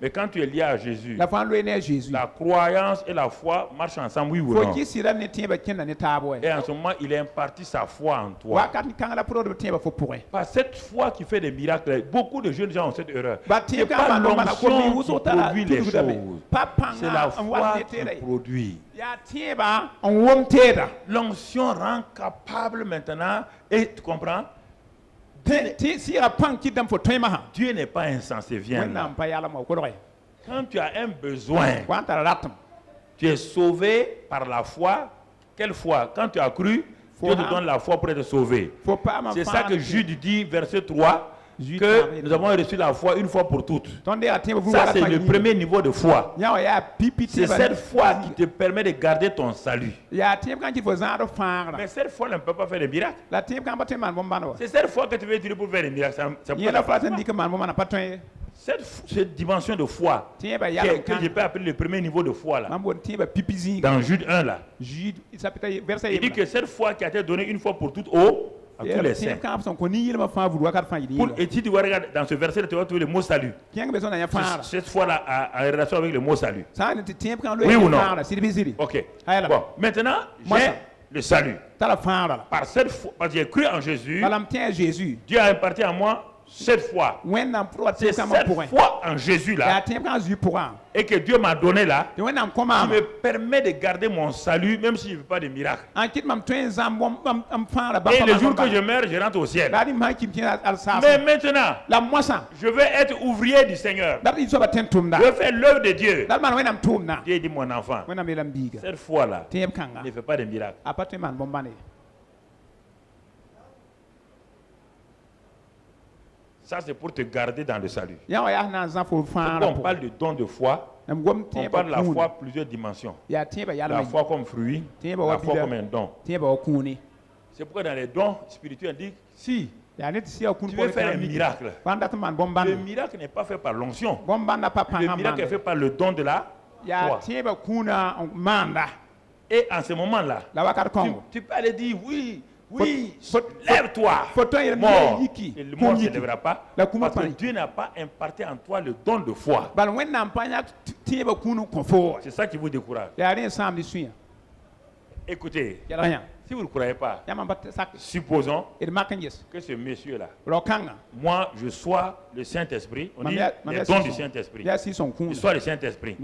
Mais quand tu es lié à Jésus, la croyance et la foi marchent ensemble, oui ou non? Et en ce moment, il a imparti sa foi en toi. Par cette foi qui fait des miracles, beaucoup de jeunes gens ont cette erreur. C'est pas l'onction qui produit les choses, c'est la foi qui produit. L'onction rend capable maintenant, et tu comprends? Dieu n'est pas insensé, viens là. Quand tu as un besoin, tu es sauvé par la foi. Quelle foi? Quand tu as cru, Dieu te donne la foi pour être sauvé. C'est ça que Jude dit, verset 3, que nous avons reçu la foi une fois pour toutes. Ça, c'est le premier niveau de foi. C'est cette foi qui te permet de garder ton salut. Mais cette foi ne peut pas faire des miracles. C'est cette foi que tu veux utiliser pour faire des miracles. Cette dimension de foi que je peux appeler le premier niveau de foi là. Dans Jude 1 là. Il dit que cette foi qui a été donnée une fois pour toutes à tous les saints. Et si tu regardes dans ce verset, tu vas trouver le mot salut. Cette fois-là, en relation avec le mot salut. Oui ou non? Ok. Bon, maintenant, j'ai le salut. Par cette foi, parce que j'ai cru en Jésus, Dieu a imparti à moi cette foi. C'est cette foi en Jésus là et que Dieu m'a donné là qui me permet de garder mon salut même si je ne veux pas de miracle. Et le jour que je meurs, je rentre au ciel. Mais maintenant, je veux être ouvrier du Seigneur. Je veux faire l'œuvre de Dieu. Dieu dit mon enfant, cette foi là ne fait pas de miracle. Ça, c'est pour te garder dans le salut. On parle de don de foi. On parle de la foi plusieurs dimensions. La foi comme fruit, la foi comme un don. C'est pourquoi dans les dons spirituels, on dit si tu veux faire un miracle, le miracle n'est pas fait par l'onction. Le miracle est fait par le don de la foi. Et en ce moment-là, tu peux aller dire oui. Oui, lève-toi, mort. Et le mort ne se lèvera pas parce que Dieu n'a pas imparti en toi le don de foi. C'est ça qui vous décourage. Écoutez, si vous ne croyez pas, supposons que ce monsieur-là, moi je sois le Saint-Esprit, on dit les dons du Saint-Esprit, je sois le Saint-Esprit,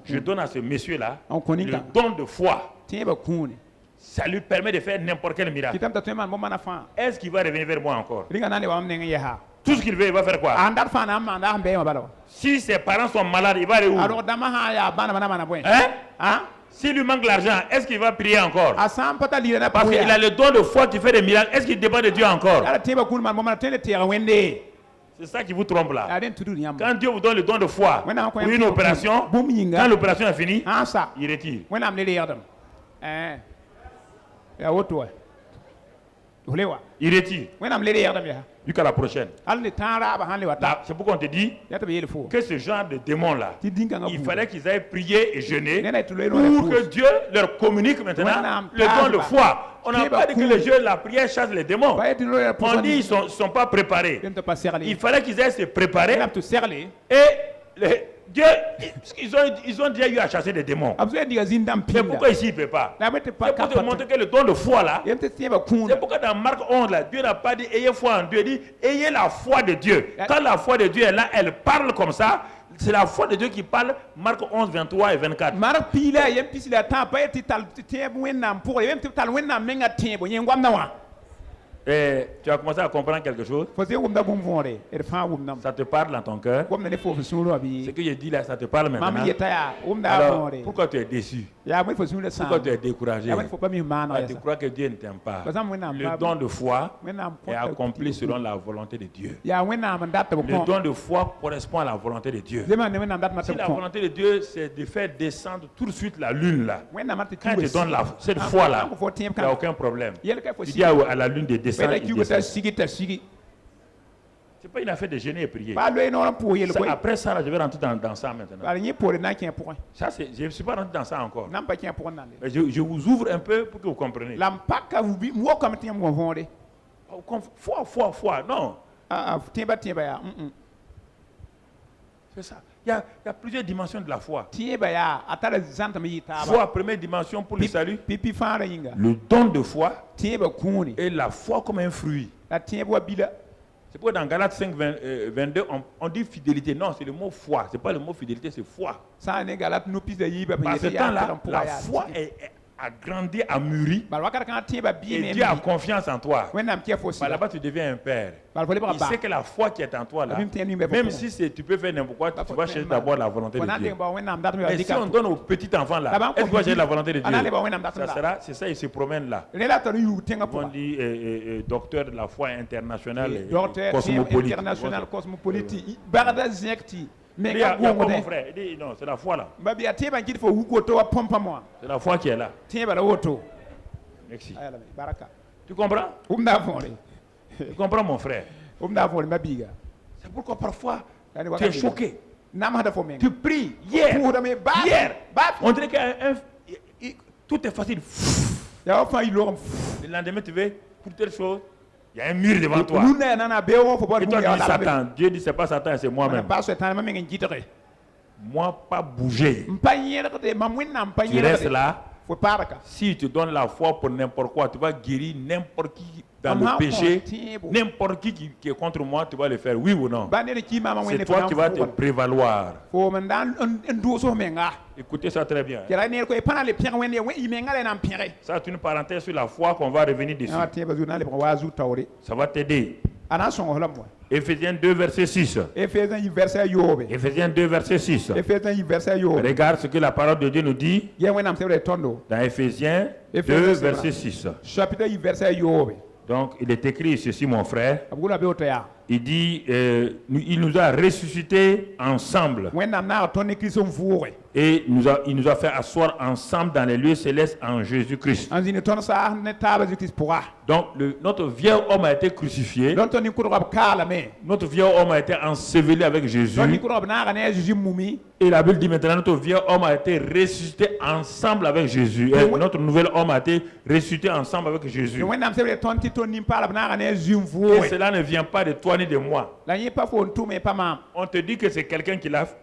je donne à ce monsieur-là le don de foi. Ça lui permet de faire n'importe quel miracle. Est-ce qu'il va revenir vers moi encore? Tout ce qu'il veut, il va faire quoi? Si ses parents sont malades, il va aller où? Hein? S'il lui manque l'argent, est-ce qu'il va prier encore? Parce qu'il a le don de foi qui fait des miracles. Est-ce qu'il dépend de Dieu encore? C'est ça qui vous trompe là. Quand Dieu vous donne le don de foi pour une opération, quand l'opération est finie, il retire. Il retire. Jusqu'à la prochaine. C'est pourquoi on te dit que ce genre de démons-là, il fallait qu'ils aillent prier et jeûner pour que Dieu leur communique maintenant le don de foi. On n'a pas dit que le jeûne, la prière chasse les démons. On dit qu'ils ne sont pas préparés. Il fallait qu'ils aillent se préparer et Dieu, ils ont déjà eu à chasser des démons. Mais pourquoi ici il ne peut pas? C'est pour te montrer que le don de foi là, c'est pourquoi dans Marc 11 là, Dieu n'a pas dit ayez foi en Dieu, il dit ayez la foi de Dieu. Quand la foi de Dieu est là, elle parle comme ça. C'est la foi de Dieu qui parle, Marc 11, 23 et 24. Et tu as commencé à comprendre quelque chose? Ça te parle dans ton cœur? Ce que j'ai dit là, ça te parle maintenant? Alors, pourquoi tu es déçu? Pourquoi tu es découragé? Tu crois que Dieu ne t'aime pas? Le don de foi est accompli selon la volonté de Dieu. Le don de foi correspond à la volonté de Dieu. Si la volonté de Dieu, c'est de faire descendre tout de suite la lune là, quand tu donnes cette foi là, il n'y a aucun problème. Tu dis à la lune de descendre. C'est pas une affaire de gêner et prier. Après ça, là, je vais rentrer dans ça maintenant. Ça, je ne suis pas rentré dans ça encore. Mais je vous ouvre un peu pour que vous compreniez. Foi, non. C'est ça. Il y a plusieurs dimensions de la foi. Foi, première dimension pour le salut. Le don de foi et la foi comme un fruit. C'est pourquoi dans Galates 5, 22, on dit fidélité. Non, c'est le mot foi. Ce n'est pas le mot fidélité, c'est foi. Parce que ce temps-là, la foi a grandi, a mûri. Et Dieu a confiance en toi. Là-bas, tu deviens un père. Il sait que la foi qui est en toi, là, même si tu peux faire n'importe quoi, tu vas chercher d'abord la volonté de Dieu. Mais si on donne aux petits enfants là, est-ce qu'on va chercher la volonté de Dieu? C'est ça, ils se promènent là. On dit docteur de la foi internationale cosmopolite. Mais il y a quoi mon frère? Il dit non, c'est la foi là. C'est la foi qui est là. Merci. Tu comprends? Tu comprends mon frère? C'est pourquoi parfois tu es choqué. Tu pries hier. On dirait que tout est facile. Le lendemain tu veux pour telle chose. Il y a un mur devant toi. Et toi, tu dis Satan. Dieu dit c'est pas Satan, c'est moi-même. Moi, pas bouger. Tu restes là. Si tu donnes la foi pour n'importe quoi, tu vas guérir n'importe qui dans le péché. N'importe qui est contre moi, tu vas le faire, oui ou non? C'est toi qui vas te prévaloir. Écoutez ça très bien. Ça, c'est une parenthèse sur la foi qu'on va revenir dessus. Ça va t'aider. Éphésiens 2, verset 6. Éphésiens 2, verset 6. Regarde ce que la parole de Dieu nous dit dans Éphésiens 2, verset 6. Donc, il est écrit ceci, mon frère. Il dit, il nous a ressuscités ensemble. Et il nous a fait asseoir ensemble dans les lieux célestes en Jésus-Christ. Donc, notre vieil homme a été crucifié. Notre vieil homme a été enseveli avec Jésus. Et la Bible dit maintenant, notre vieil homme a été ressuscité ensemble avec Jésus. Et notre nouvel homme a été ressuscité ensemble avec Jésus. Et cela ne vient pas de toi ni de moi. On te dit que c'est quelqu'un qui l'a fait.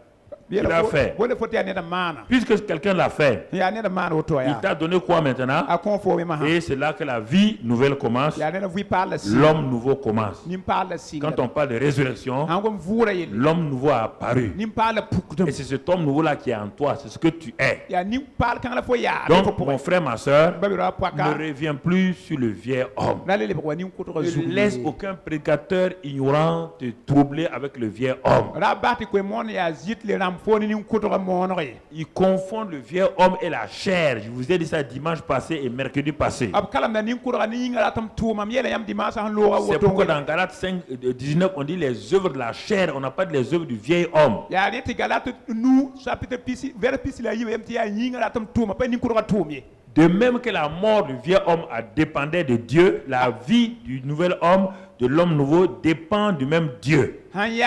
Puisque quelqu'un l'a fait, il t'a donné quoi maintenant? Et c'est là que la vie nouvelle commence. L'homme nouveau commence. Quand on parle de résurrection, l'homme nouveau a apparu. Et c'est cet homme nouveau là qui est en toi. C'est ce que tu es. Donc mon frère, ma soeur, ne reviens plus sur le vieil homme. Ne laisse aucun prédicateur ignorant te troubler avec le vieil homme. Ils confondent le vieil homme et la chair. Je vous ai dit ça dimanche passé et mercredi passé. C'est pourquoi dans Galates 5, 19, on dit les œuvres de la chair, on n'a pas dit les œuvres du vieil homme. De même que la mort du vieil homme a dépendait de Dieu, la vie du nouvel homme, de l'homme nouveau, dépend du même Dieu. Pour nous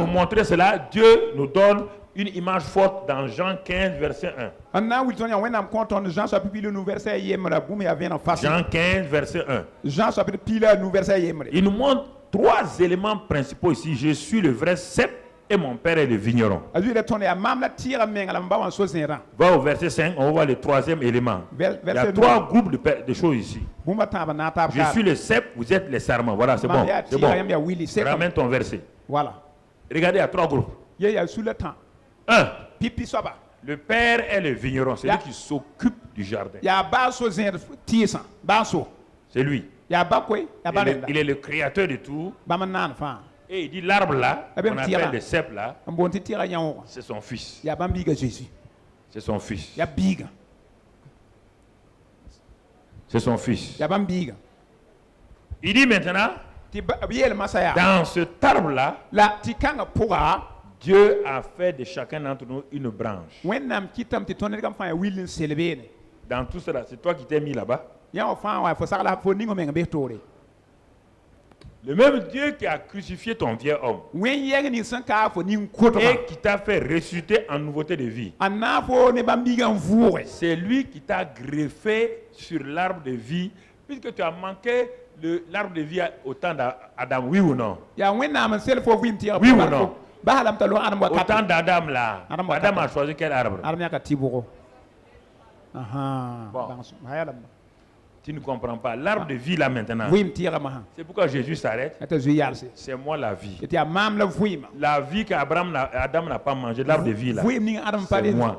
montrer cela, Dieu nous donne une image forte dans Jean 15, verset 1. Jean 15, verset 1. Il nous montre 3 éléments principaux ici. Je suis le vrai cep et mon père est le vigneron. Va au verset 5, on va voir le 3e élément. Il y a 3 groupes de choses ici. Je suis le cep, vous êtes les sarments. Voilà, c'est bon. C'est bon. Ramène ton verset.
Voilà.
Regardez, il y a 3 groupes. 1. Le père est le vigneron, c'est lui qui s'occupe du jardin. C'est lui. Il est le créateur de tout. Et il dit l'arbre là, qu'on appelle le cep là, c'est son fils. C'est son fils. C'est son fils. Il dit maintenant, dans cet arbre là, Dieu a fait de chacun d'entre nous une branche. Dans tout cela, c'est toi qui t'es mis là-bas. Le même Dieu qui a crucifié ton vieux homme et qui t'a fait ressusciter en nouveauté de vie. C'est lui qui t'a greffé sur l'arbre de vie, puisque tu as manqué l'arbre de vie au temps d'Adam, oui ou non? Oui ou non? Au temps d'Adam là, Adam a choisi quel arbre? Bon. Tu ne comprends pas. L'arbre de vie là maintenant. C'est pourquoi Jésus s'arrête. C'est moi la vie. La vie qu'Adam n'a pas mangé, l'arbre de vie là. C'est moi.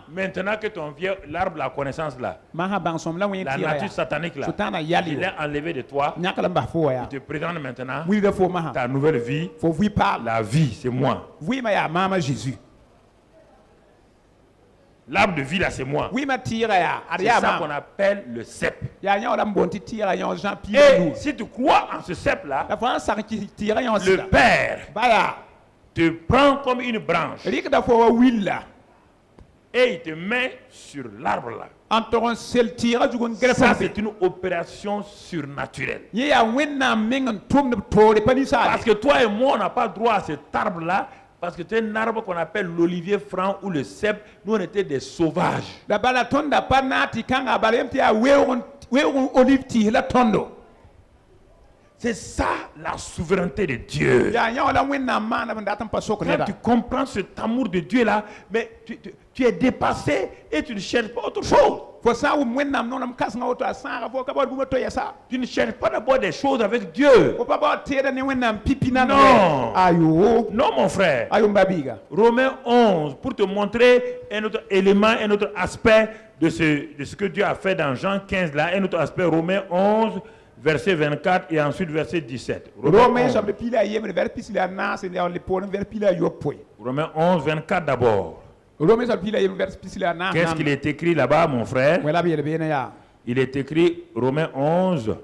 Maintenant que ton vieux, l'arbre de la connaissance là, la nature satanique là, il est enlevé de toi. Il te présente maintenant ta nouvelle vie. La vie, c'est moi. L'arbre de vie là, c'est moi. C'est ça qu'on appelle le cep. Et si tu crois en ce cep là, le Père te prend comme une branche et il te met sur l'arbre là. Ça, c'est une opération surnaturelle. Parce que toi et moi, on n'a pas droit à cet arbre là. Parce que c'est un arbre qu'on appelle l'olivier franc ou le cep. Nous, on était des sauvages. C'est ça la souveraineté de Dieu. Quand tu comprends cet amour de Dieu là, mais tu es dépassé et tu ne cherches pas autre chose. Tu ne cherches pas d'abord des choses avec Dieu. Non. Non, mon frère. Romains 11, pour te montrer un autre élément, un autre aspect de ce que Dieu a fait dans Jean 15 là, un autre aspect, Romains 11, verset 24 et ensuite verset 17. Romains 11, 24 d'abord. Qu'est-ce qu'il est écrit là-bas, mon frère? Il est écrit, Romains 11.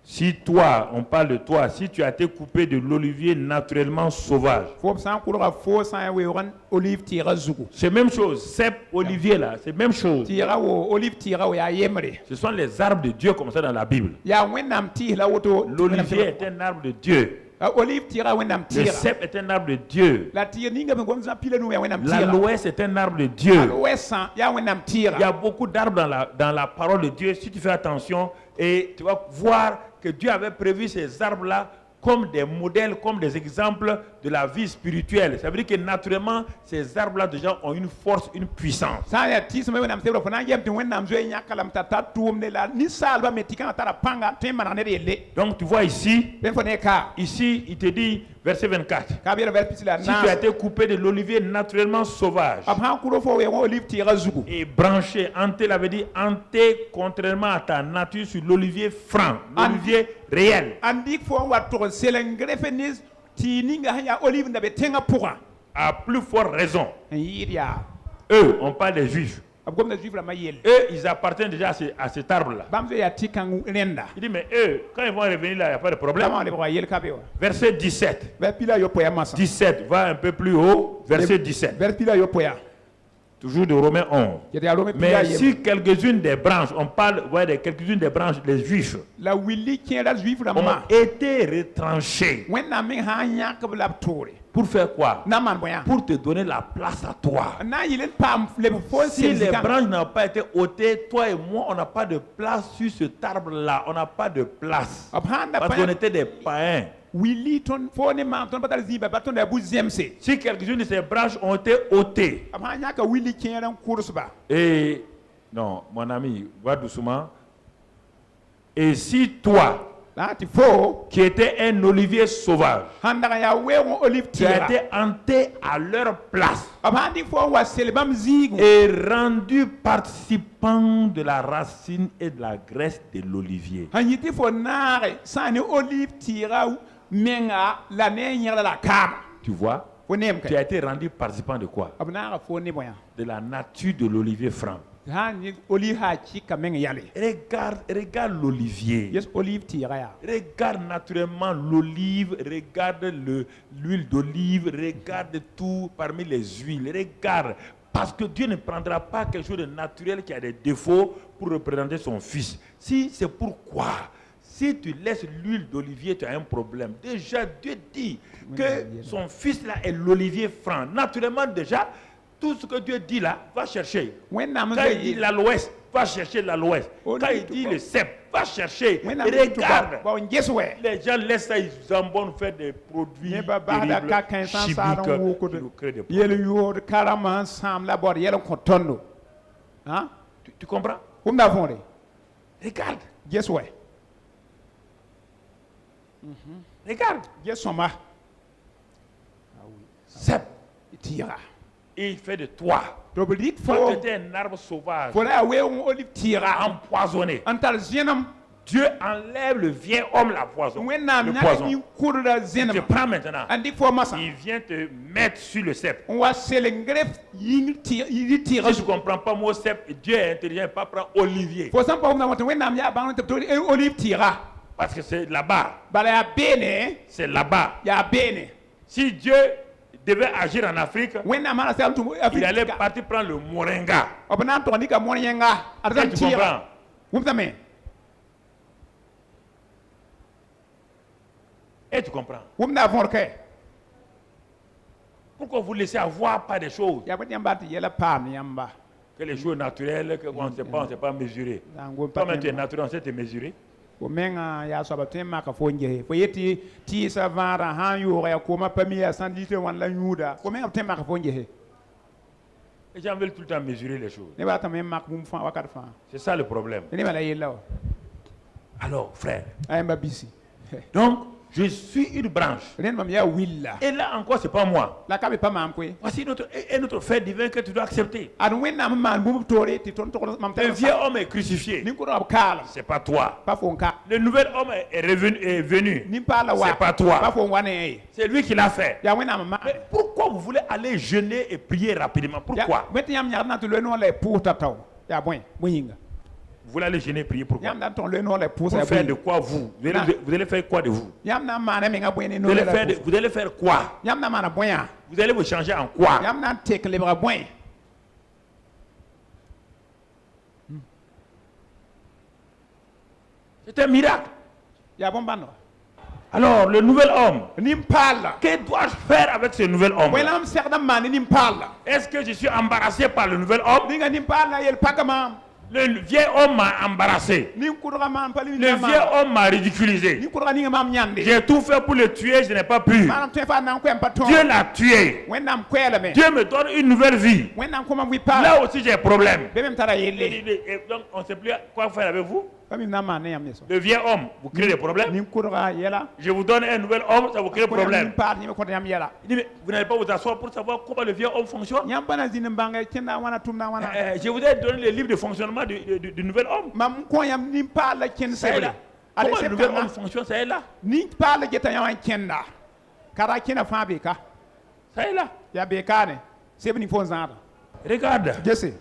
Si toi, on parle de toi, si tu as été coupé de l'olivier naturellement sauvage. C'est même chose, cep, olivier là, c'est même chose. Ce sont les arbres de Dieu comme ça dans la Bible. L'olivier est un arbre de Dieu. Le cep est un arbre de Dieu. L'aloès est un arbre de Dieu. Il y a beaucoup d'arbres dans la parole de Dieu. Si tu fais attention, et tu vas voir que Dieu avait prévu ces arbres-là comme des modèles, comme des exemples de la vie spirituelle. Ça veut dire que naturellement, ces arbres-là déjà ont une force, une puissance. Donc tu vois ici, il te dit, verset 24, si tu as été coupé de l'olivier naturellement sauvage et branché, hanté, l'avait dit, hanté contrairement à ta nature sur l'olivier franc, l'olivier réel. À plus forte raison. Eux, on parle des Juifs. Eux, ils appartiennent déjà à cet arbre-là. Il dit, mais eux, quand ils vont revenir là, il n'y a pas de problème. Verset 17. 17, va un peu plus haut. Verset 17. Toujours de Romains 11.
yete ya rome
Mais
pila
si quelques-unes des branches, on parle de quelques-unes des branches, les juifs,
la willi kẽeda zuif
ont
rãmbã
été retranchés.
wẽnnaam meng sã n yãk-b la b toore
Pour faire quoi?
na n maan bõe
Pour te donner la place à toi.
na n yɩl n paam leb fo n
Si
sel
les
zĩkãngã
branches n'ont pas été ôtées, toi et moi, on n'a pas de place sur cet arbre-là. On n'a pas de place.
b sãn da
Parce qu'on était des païens.
willi tõnd fo ne maam tõnd pa tar zĩiba pa tõnd yaa bu-zẽmse
Si quelques-unes de ces branches ont été ôtées,
b sãn yãka willi kẽer n kʋrsba
et non, mon ami, va doucement. Et si toi,
la tɩ fo
qui étais un olivier sauvage,
sãn dag n yaa weoong olive
tu as
tɩɩga
été hanté à leur place
b sãn dɩk fo n wa sel bãmb zĩigu
et rendu participant de la racine et de la graisse de l'olivier.
sãn yɩ tɩ fo naage sã ne olive tɩɩga menga la ne n yẽgda la kaama
Tu vois,
fo neem
tu
ka
as été rendu participant de quoi?
b naaga fo ne bõe
De la nature de l'olivier franc.
sãn ne olive haa kɩka meng yale
Regarde l'olivier.
yes olive tɩɩga yaa
Regarde naturellement l'olive, regarde l'huile d'olive, regarde tout parmi les huiles. Regarde, parce que Dieu ne prendra pas quelque chose de naturel qui a des défauts pour représenter son fils. Si c'est pourquoi, si tu laisses l'huile d'olivier, tu as un problème. Déjà, Dieu dit que son fils là est l'olivier franc. Naturellement, déjà, tout ce que Dieu dit là, va chercher.
wẽnnaam
Quand il dit l'aloès, va chercher l'aloès. Quand il dit le cèpe, va chercher. Regarde.
n ges wɛ
Les gens laissent ça, ils embonnent faire des produits
ne ba basda ka kẽ sã n saad n
chimiques qui
wʋkd
nous créent des problèmes.
yel yood karama n sãam la baood yɛl n kõ tõndo
Tu comprends?
wʋm da võore
Regarde.
ges wɛ
Regarde.
ges sõma
Cèpe.
tɩɩga
Il fait de toi.
tɩ b rɩk
Quand
fo
tu étais un arbre sauvage,
fo la yaa weoong olive tɩɩga
empoisonné,
n tar zẽnem
Dieu enlève le vieil homme la poison.
wẽnnaam
Le
yãk
poison.
nin-kʋdra
Tu
zẽnem
prends maintenant.
n dɩk fo masã
Il vient te mettre sur le cèpe.
n wa selengre yĩngr tɩɩga
Si je ne comprends pas mon cèpe, Dieu est intelligent, il ne pas prendre Olivier.
fo sãn pa wʋmda wã tɩ wẽnnaam yaa bãng tɩ b tɩ olive tɩɩga
Parce que c'est là-bas.
bala yaa beene
C'est là-bas.
yaa beene
Si Dieu devait agir en Afrique,
wẽnnaam maana sɛl tʋm
il allait partir prendre le moringa.
b na n tog dɩka mõn yẽnga ad zãm
Tu
tɩɩga
comprends?
wʋmdame
Et tu comprends?
wʋmda võor kɛ
Pourquoi vous laissez avoir pas des choses,
yaa bõe yãmba tɩ yɛla paam yãmba
que les choses naturelles, qu'on ne sait pas mesurer. Toi-même, tu es naturel, on sait te mesurer.
fo menga yaa soaba tõe n maka fo n gese fo yetɩ tɩɩsã vãadã sã n yoog yaa kooma pa mi yaa sã n litr wãn la yũuda fo menga b tõe n maka fo n gese
Les gens veulent tout le temps mesurer les choses.
nebã tame n mak bũmb fãa wakat fãa
C'est ça le problème.
tɩ nebã la yella wa
Alors, frère,
a yãmba bisi
donc, je suis une branche.
rẽnd mam yaa willa
Et là encore, c'est pas moi.
la ka be pa maam koe
Voici un autre fait divin que tu dois accepter.
ad wẽnnaam n maan bũmb toore tɩ tõnd tog mam
Un vieux homme est crucifié.
nin-kʋdga b kaala
C'est pas toi.
pa fo n ka
Le nouvel homme est venu.
nin-paala wa
C'est pas toi.
pa fo n wa ne ye
C'est lui qui l'a fait.
yaa wẽnnaam n maan
Mais pourquoi vous voulez aller jeûner et prier rapidement? Pourquoi?
bõe tɩ yãmb yãgd na tɩ loe noor la y pʋʋs ta tao yaa bõe bõe yĩnga
Vous voulez aller jeûner et prier pourquoi?
yãmb na n tõg loe noor la y pʋʋsa
Pour
yaa
faire
bõe
de quoi vous?
Non.
Vous allez faire quoi de vous?
yãmb na n maana menga bõe ne
Vous
noor
allez
la
faire,
pʋʋs
vous allez faire quoi?
yãmb na n maana bõeã
Vous allez vous changer en quoi?
yãmb na n tek lebga bõe
C'est un miracle.
yaa bõn-bãndga
Alors, le nouvel homme,
nin-paalla
que dois-je faire avec ce nouvel homme?
bõe la m segd n maan ne nin-paalla
Est-ce que je suis embarrassé par le nouvel homme?
ninga nin-paalla yel paka maam
Le vieil homme m'a embarrassé.
nin-kʋdga maam pa
Le vieux homme m'a ridiculisé.
nin-kʋdga ninga maam yãnde
J'ai tout fait pour le tuer, je n'ai pas pu.
maanam tõe faa na n koɛm pa tõog
Dieu l'a tué.
wẽnnaam koɛɛlame
Dieu me donne une nouvelle vie.
wẽnnaam kõma bɩ paala
Là aussi, j'ai problème.
be mem tara yelle
Et donc, on ne sait plus quoi faire avec vous.
pa mim na n maan ne yãmb yeso
Le vieux homme, vous créez des problèmes.
nin-kʋdga yɛla
Je vous donne un nouvel homme, ça vous crée des problèmes.
nin-paal yẽ me kõt yãmb yɛla
Il dit, mais vous n'allez pas vous asseoir pour savoir comment le vieux homme fonctionne.
yãmb pa na zĩnd n bãng kẽnda wãna tʋmda wãna
Je vous ai donné les livres de fonctionnement du nouvel homme.
mam kõ yãmb nin-paal la kẽnd
Ça est
sebre
là.
a
Comment le nouvel
kãnga
homme fonctionne, ça est là.
nin-paal la geta yã wã n kẽnda kara kẽna fãa beka
Ça est là.
yaa bekaane sebni fo n zãada
Regarde,
gese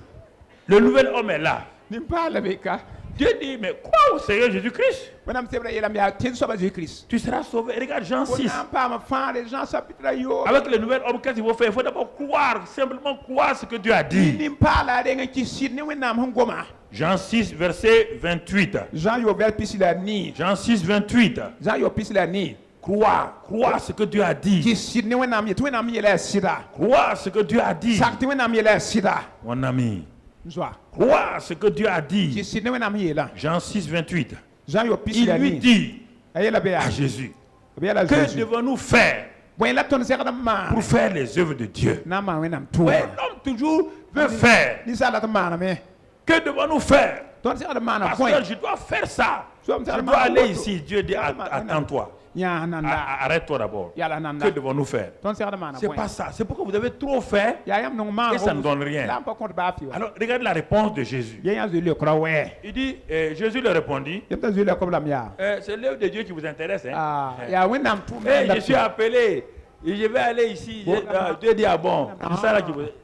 le nouvel homme est là.
nin-paal la beka
Dieu dit, mais crois au Seigneur Jésus-Christ.
wẽnnaam sebra yeelame yaa tẽd soaba Jésus-Christ
Tu seras sauvé. Regarde Jean
fo
6.
na n paam fãade Jean chapitre yo
Avec le nouvel homme, qu'est-ce qu'il faut faire? Il faut d'abord croire, simplement croire ce que Dieu a dit.
nin-paala reng n kɩ sɩd ne wẽnnaam sẽn goma
Jean 6, verset 28.
Jean yo vɛl pis la nii
Jean 6, 28.
Jean yo pis la nii
Croire ce que Dieu a dit.
kɩ sɩd ne wẽnnaam ye tɩ wẽnnaam yeela yaa sɩda
Croire ce que Dieu a dit.
sak tɩ wẽnnaam yeela yaa sɩda
Mon ami,
n zoa
croire ce que Dieu a
kɩ
dit.
sɩd ne wẽnnaam yeela
Jean 6, 28.
Jean yo pis
Il
la
lui
nii
dit
a yeela be yaa
à Jésus,
b yeela
que
Jésus
devons-nous faire
bõe la tõnd segd n maan
pour faire les œuvres de Dieu?
na n maan wẽnnaam
Ouais,
tʋʋma
l'homme toujours veut faire.
ninsaala tɩ maaname
Que devons-nous faire?
tõnd segd n maana
Parce
põe
que je dois faire ça.
Somme
Je
ça,
dois aller
woto.
ici. Dieu dit, attends-toi.
yã nanda
Arrête-toi d'abord.
yala nanda
Que devons-nous faire?
tõnd segd n maana
C'est
põe
pas ça. C'est pourquoi vous avez trop fait.
yaa yãmb nong maan
Et ça ne donne rien.
la n pa kõt baa fɩ wa
Alors, regarde la réponse de Jésus.
yẽ yã zoe leokra wɛ
Il dit, Jésus leur répondit,
yem t'a zoe leokob lame yaa
c'est l'œuvre de Dieu qui vous intéresse. Hein?
yaa wẽnnaam tʋʋm
Je suis appelé. Et je vais aller ici. Dieu dit, ah bon,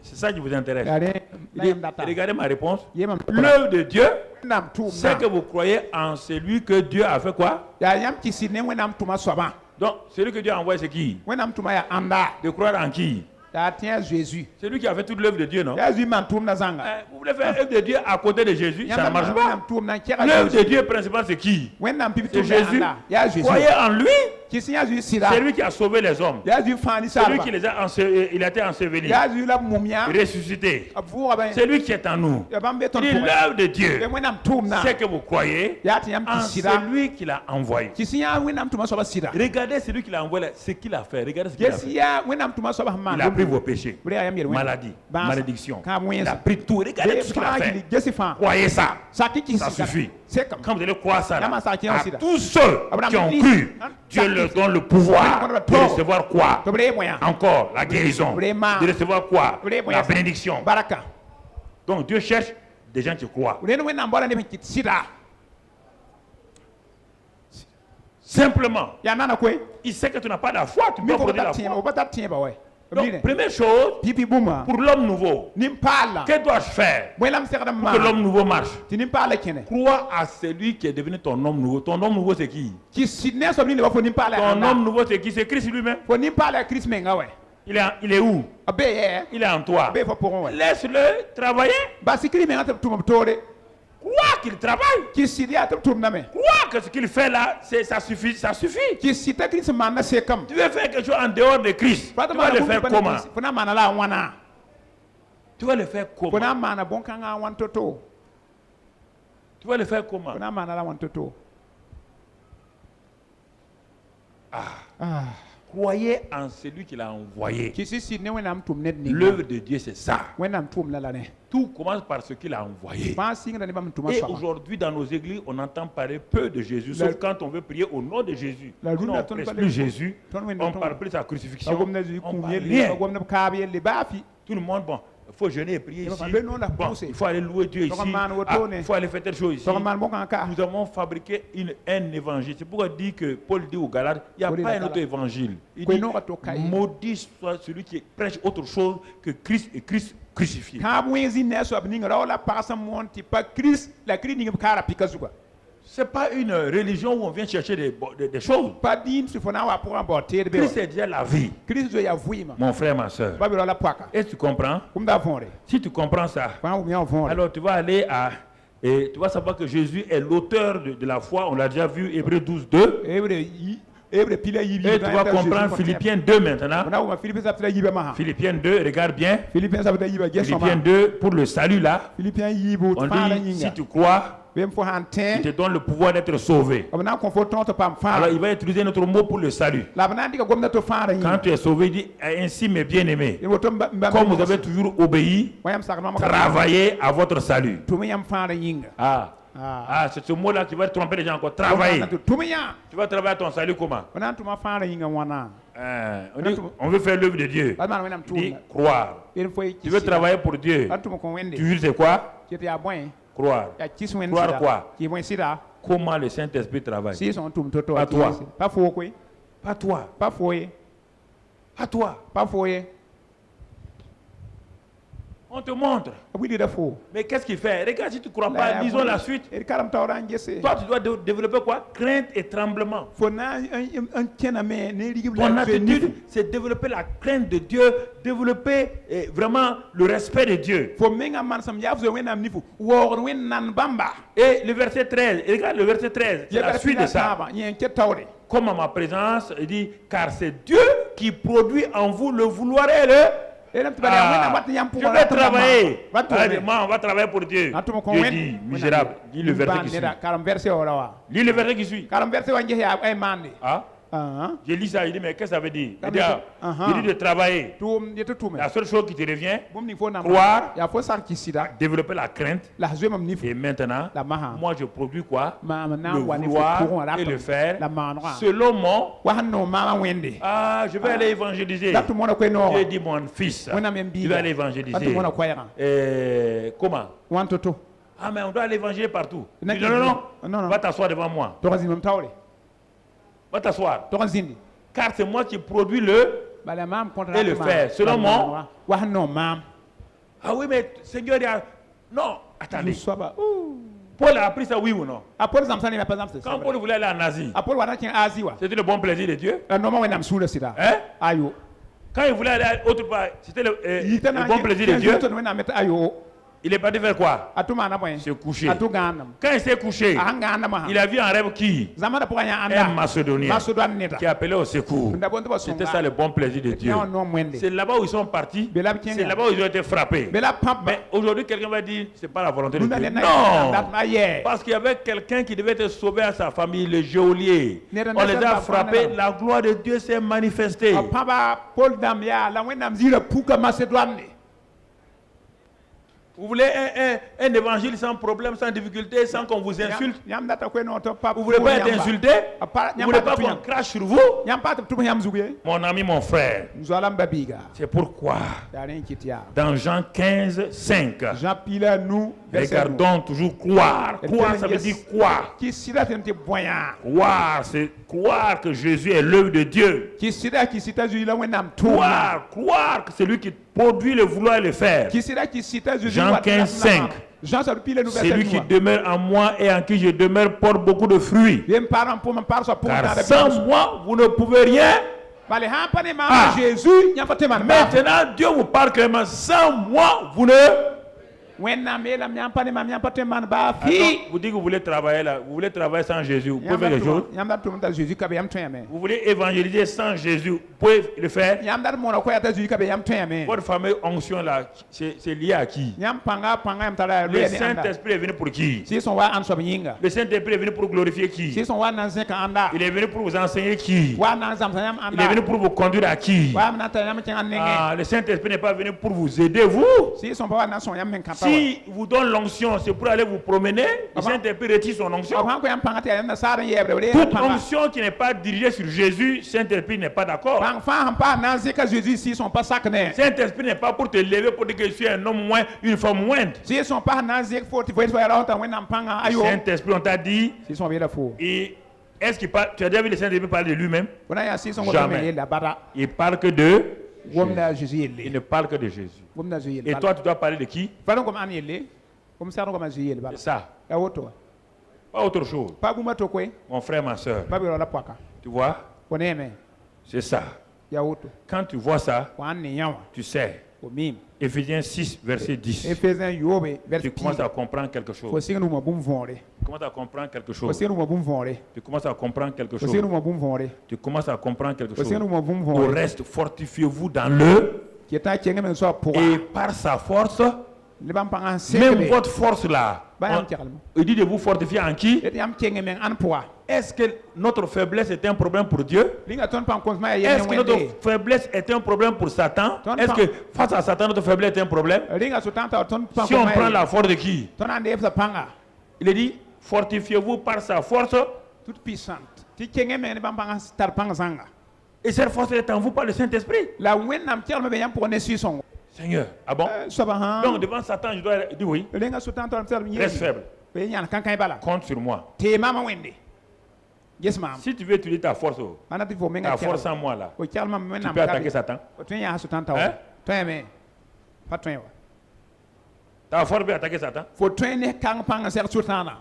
c'est ça qui vous intéresse.
yaa rẽ
Il dit, regardez ma réponse.
yemam
L'œuvre de Dieu,
wẽnnaam tʋʋm
c'est que vous croyez en celui que Dieu a fait quoi?
yaa yãmb kɩ sɩd ne wẽnnaam tʋma soabã
Donc, celui que Dieu a envoyé, c'est qui?
wẽnnaam tʋma yaa ãnda
De croire en qui?
yaa tẽ a Jésus
C'est lui qui a fait toute l'œuvre de Dieu, non?
yaa zoe maan tʋʋmda zãnga
Vous voulez faire l'œuvre de Dieu à côté de Jésus? Ça ne marche pas.
wẽnnaam tʋʋm na n kɛga
L'œuvre de Dieu principale, c'est qui?
wẽnnaam pib
C'est
tʋʋmda
Jésus.
ãnda yaa Jésus
Croyez en lui.
kɩ sẽn yaa zoe sɩda
C'est lui qui a sauvé les hommes.
yaa zoe fãa
C'est lui
ninsaaba
qui les a il a été enseveli,
yaa zoe la b mum yã
ressuscité.
b vʋʋga bã
C'est lui qui est en nous.
yaa bãmb be
Il
tõnd
dit,
pʋgẽ
l'œuvre de
be
Dieu,
wẽnnaam tʋʋmdã
c'est que vous croyez
yaa tɩ yãmb
en
kɩ sɩda
celui qui l'a envoyé.
kɩ sẽn yaa wẽnnaam tʋma soaba sɩda
Regardez celui qui l'a envoyé, là, ce qu'il a fait. Regardez ce qu'il a
ges
fait.
yaa wẽnnaam tʋma soaba sẽn maan
Il a pris vos péchés,
b yaa yãmb yel wẽnnaam
maladie,
Bãasa.
malédiction.
Kãab
Il a
wẽnsa
pris tout. Regardez tout ce qu'il a fait.
gesɩ fãa
Croyez ça.
sak tɩ kɩ
Ça suffit.
sekam
Quand vous allez croire ça, là,
Yama sa kiyan
à
sida.
tous ceux qui ont cru, Dieu leur donne le pouvoir de recevoir quoi?
tɩ b ree bõe
Encore la guérison.
Vraiment.
De recevoir quoi?
Vraiment.
La bénédiction.
baraka
Donc Dieu cherche des gens qui croient.
rẽnd wẽnnaam bala neb n kɩt sɩda
Simplement.
yaa nana koe
Il sait que tu n'as pas la foi, tu
mi
dois
fo
produire
tar
la
tẽeba
foi.
b pa tar tẽeba wɛ
Donc, première chose,
pipi bũmba
pour l'homme nouveau,
nin-paala
que dois-je faire
bõe la m segd n
pour que
maan
l'homme nouveau marche?
tɩ nin-paala kẽne
Crois à celui qui est devenu ton homme nouveau. Ton homme nouveau, c'est qui?
kɩ sɩd ne a soab nin lebã fo nin-paala
Ton homme
ãnda
nouveau, c'est qui? C'est Christ lui-même.
fo nin-paala yaa kirist menga wɛ
Il est où?
a bee yɛ
Il est en toi.
a bee fo pʋgẽ wɛ
Laisse-le travailler.
basi kirist menga tɩ b tʋm b toore
Crois qu'il travaille.
kɩ sɩd yaa tɩ b tʋmdame
Crois que ce qu'il fait là, ça suffit. Ça suffit.
kɩ sɩd t'a kirist maanda sekame
Tu veux faire quelque chose en dehors de Christ. Tu vas le faire comment?
fo na n maana la a wãna
Tu vas le faire
fo
comment?
na n maana bõn-kãngã a wãn to-to
Tu vas le faire comment?
fo na n maana la a wãn to-to
Croyez en celui qui l'a envoyé.
kɩ sɩd sɩd ne wẽnnaam tʋm ned ning
L'œuvre de Dieu, c'est ça.
wẽnnaam tʋʋm la la ne
Tout commence par ce qu'il a envoyé.
fãa sɩngrã ne bãmb n tʋma
Et
soaba
aujourd'hui, dans nos églises, on entend parler peu de Jésus, sauf quand on veut prier au nom de Jésus.
La
Nous,
lune
on ne
a tourné
prêche
pas
plus
les-
Jésus,
Tourne, oui,
on
tourne.
parle plus de sa
a
crucifixion,
gom na zui
on
kũum
parle
yelle
rien.
a gom na b kaab yelle baa fɩ
Tout le monde, bon, il faut jeûner et prier
Mais
ici.
enfin, le nom l'a
Bon,
poussé.
il faut aller louer Dieu ici.
Donc, man,
Ah,
retourne.
il faut aller faire telle chose ici.
tɔg n maan bõn-kãng ka
Nous avons fabriqué un évangile. C'est pourquoi dit que Paul dit aux Galates, il n'y a
Paul dit
pas
aux
un autre
Galates.
évangile. Il
Quoi,
dit,
non, à toi, Caïn.
maudit soit celui qui prêche autre chose que Christ et Christ crucifié.
kãab wẽn ne a soab ning rao la pag sẽn moon tɩ pa kirist la kirist ning b kaara pika zugã
Ce n'est pas une religion où on vient chercher des choses.
pa diin tɩ fo na n wa pʋgã baood teed be
Christ est déjà la vie,
kirist zoe yaa vɩɩma
mon frère, ma soeur.
ba be rao la poaka
Est-ce que tu comprends?
kʋm daa võore
Si tu comprends ça,
fãa wʋm yã võore
alors tu vas aller à... Et tu vas savoir que Jésus est l'auteur de la foi. On l'a déjà vu, Hébreux 12, 2.
ebre pila yib
Et tu vas comprendre Philippiens 2 maintenant.
na wʋma philippiens sab tɩ la yiba masã
Philippiens 2, regarde bien.
philippiens sab t'a yiba ges
Philippiens
sõma
2, pour le salut là,
philippiens yiibu
on
tɩ fãa la
dit, si
yĩnga
tu crois,
bem fo sãn
il te
tẽ
donne le pouvoir d'être sauvé.
b na n kõ fo tõog tɩ paam
Alors
fãa
il va utiliser notre mot pour le salut.
la b na n dɩka gomda tɩ fãa la
Quand
yĩnga
tu es sauvé, il dit, ainsi mes bien-aimés,
woto n
comme vous avez toujours obéi,
wa yãmb sagd mam
travaillez à votre salut.
tʋm yãmb fãa la yĩnga
C'est ce mot-là qui va tromper les gens encore. Travailler.
tʋm yã
Tu vas travailler à ton salut comment?
b na n tʋma fãa la yĩnga wãna
On veut faire l'œuvre de Dieu.
ba d maan wẽnnaam
Il dit,
tʋʋmda
croire.
d fo
Tu veux travailler pour Dieu.
ba tʋm kõ wẽnde
Tu veux c'est quoi?
kɩ tɩ yaa bõe
Croire.
yaa kɩs wẽnd
Croire
sɩda
quoi?
kɩ bõe sɩda
Comment le Saint-Esprit travaille?
sɩ sõn tʋm to-to
Pas toi.
pa foo koe
Pas toi.
pa foo ye
Pas toi.
pa foo ye
On te montre.
Oui, il faut.
Mais qu'est-ce qu'il fait? Regarde, si tu ne crois pas, lisons la suite. Toi, tu dois développer quoi? Crainte et tremblement. Ton attitude, c'est développer la crainte de Dieu, développer vraiment le respect de Dieu. Et le verset 13, regarde le verset 13, c'est la suite de ça. Comme à ma présence, il dit, car c'est Dieu qui produit en vous le vouloir et le... je vais travailler. Moi, on va travailler pour Dieu. Dieu dit, misérable, lis le verset qui suit. Lis le verset qui suit. Je lis ça, il dit, mais qu'est-ce que ça veut dire? Il dit de travailler. La seule chose qui te revient, croire, développer la crainte. Et maintenant, moi je produis quoi? Le vouloir et le faire selon mon... je vais aller évangéliser. J'ai dit, mon fils, tu vas aller évangéliser. Comment? Ah, mais on doit aller évangéliser partout. Non, va t'asseoir devant moi. Va t'asseoir. Car c'est moi qui produis le et le faire. Selon moi. Ah oui, mais Seigneur, non, attendez. Paul a appris ça, oui ou non? Quand Paul voulait aller en Asie, c'était le bon plaisir de Dieu. Hein? Quand il voulait aller autre part, c'était le bon plaisir de Dieu. Il est parti faire quoi? Se coucher. Quand il s'est couché, il a vu un rêve qui? Un Macédonien qui appelait au secours. C'était ça le bon plaisir de Dieu. C'est là-bas où ils sont partis. C'est là-bas où ils ont été frappés. Mais aujourd'hui, quelqu'un va dire, c'est pas la volonté de Dieu. Non! Parce qu'il y avait quelqu'un qui devait être sauvé à sa famille, le geôlier. On les a frappés, la gloire de Dieu s'est manifestée. Vous voulez un évangile sans problème, sans difficulté, sans qu'on vous insulte? Vous ne voulez pas être insulté? Vous ne voulez pas qu'on crache sur vous? Mon ami, mon frère, c'est pourquoi dans Jean 15, 5, regardons toujours croire. Croire, ça veut dire quoi? Croire, c'est croire que Jésus est l'œuvre de Dieu. Croire que c'est lui qui produit le vouloir et le faire. Jean 15, 5. Celui qui demeure en moi et en qui je demeure porte beaucoup de fruits. Car sans moi, vous ne pouvez rien. Maintenant, Dieu vous parle clairement. Sans moi, vous ne... Attends, vous dites que vous voulez travailler là, vous voulez travailler sans Jésus, vous pouvez faire quelque chose. Vous voulez évangéliser sans Jésus, vous pouvez le faire. Votre fameuse onction là, c'est lié à qui? Le Saint-Esprit est venu pour qui? Le Saint-Esprit est venu pour glorifier qui? Il est venu pour vous enseigner qui? Il est venu pour vous conduire à qui? Le Saint-Esprit n'est pas venu pour vous aider, vous. Si vous donne l'onction, c'est pour aller vous promener. Le Saint-Esprit retire son onction. Toute onction qui n'est pas dirigée sur Jésus, Saint-Esprit n'est pas d'accord. Saint-Esprit n'est pas pour te lever pour dire que je suis un homme moins, une femme moindre. Saint-Esprit, on t'a dit. Et est-ce qu'il parle? Tu as déjà vu le Saint-Esprit parler de lui-même? Jamais. Il parle que de Jésus. Il ne parle que de Jésus. Et toi, tu dois parler de qui? C'est ça. Pas autre chose. Mon frère, ma soeur. Tu vois? C'est ça. Quand tu vois ça, tu sais. Éphésiens 6, verset 10. Tu commences à comprendre quelque chose. Tu commences à comprendre quelque chose. Tu commences à comprendre quelque chose. Tu commences à comprendre quelque chose. Au reste, fortifiez-vous dans le... Et par sa force, même votre force là, il dit de vous fortifier en qui? Est-ce que notre faiblesse est un problème pour Dieu? Est-ce que notre faiblesse est un problème pour Satan? Est-ce que face à Satan, notre faiblesse est un problème? Si on prend la force de qui? Il dit, fortifiez-vous par sa force toute puissante. Et cette force est en vous par le Saint-Esprit. Seigneur, ah bon? Donc devant Satan, je dois dire oui. Reste faible. Compte sur moi. Si tu veux utiliser ta force en moi là, tu peux attaquer Satan. Hein? Ta force peut attaquer Satan.
Fo tõe ne kãng pãng n sɛg sʋtãana.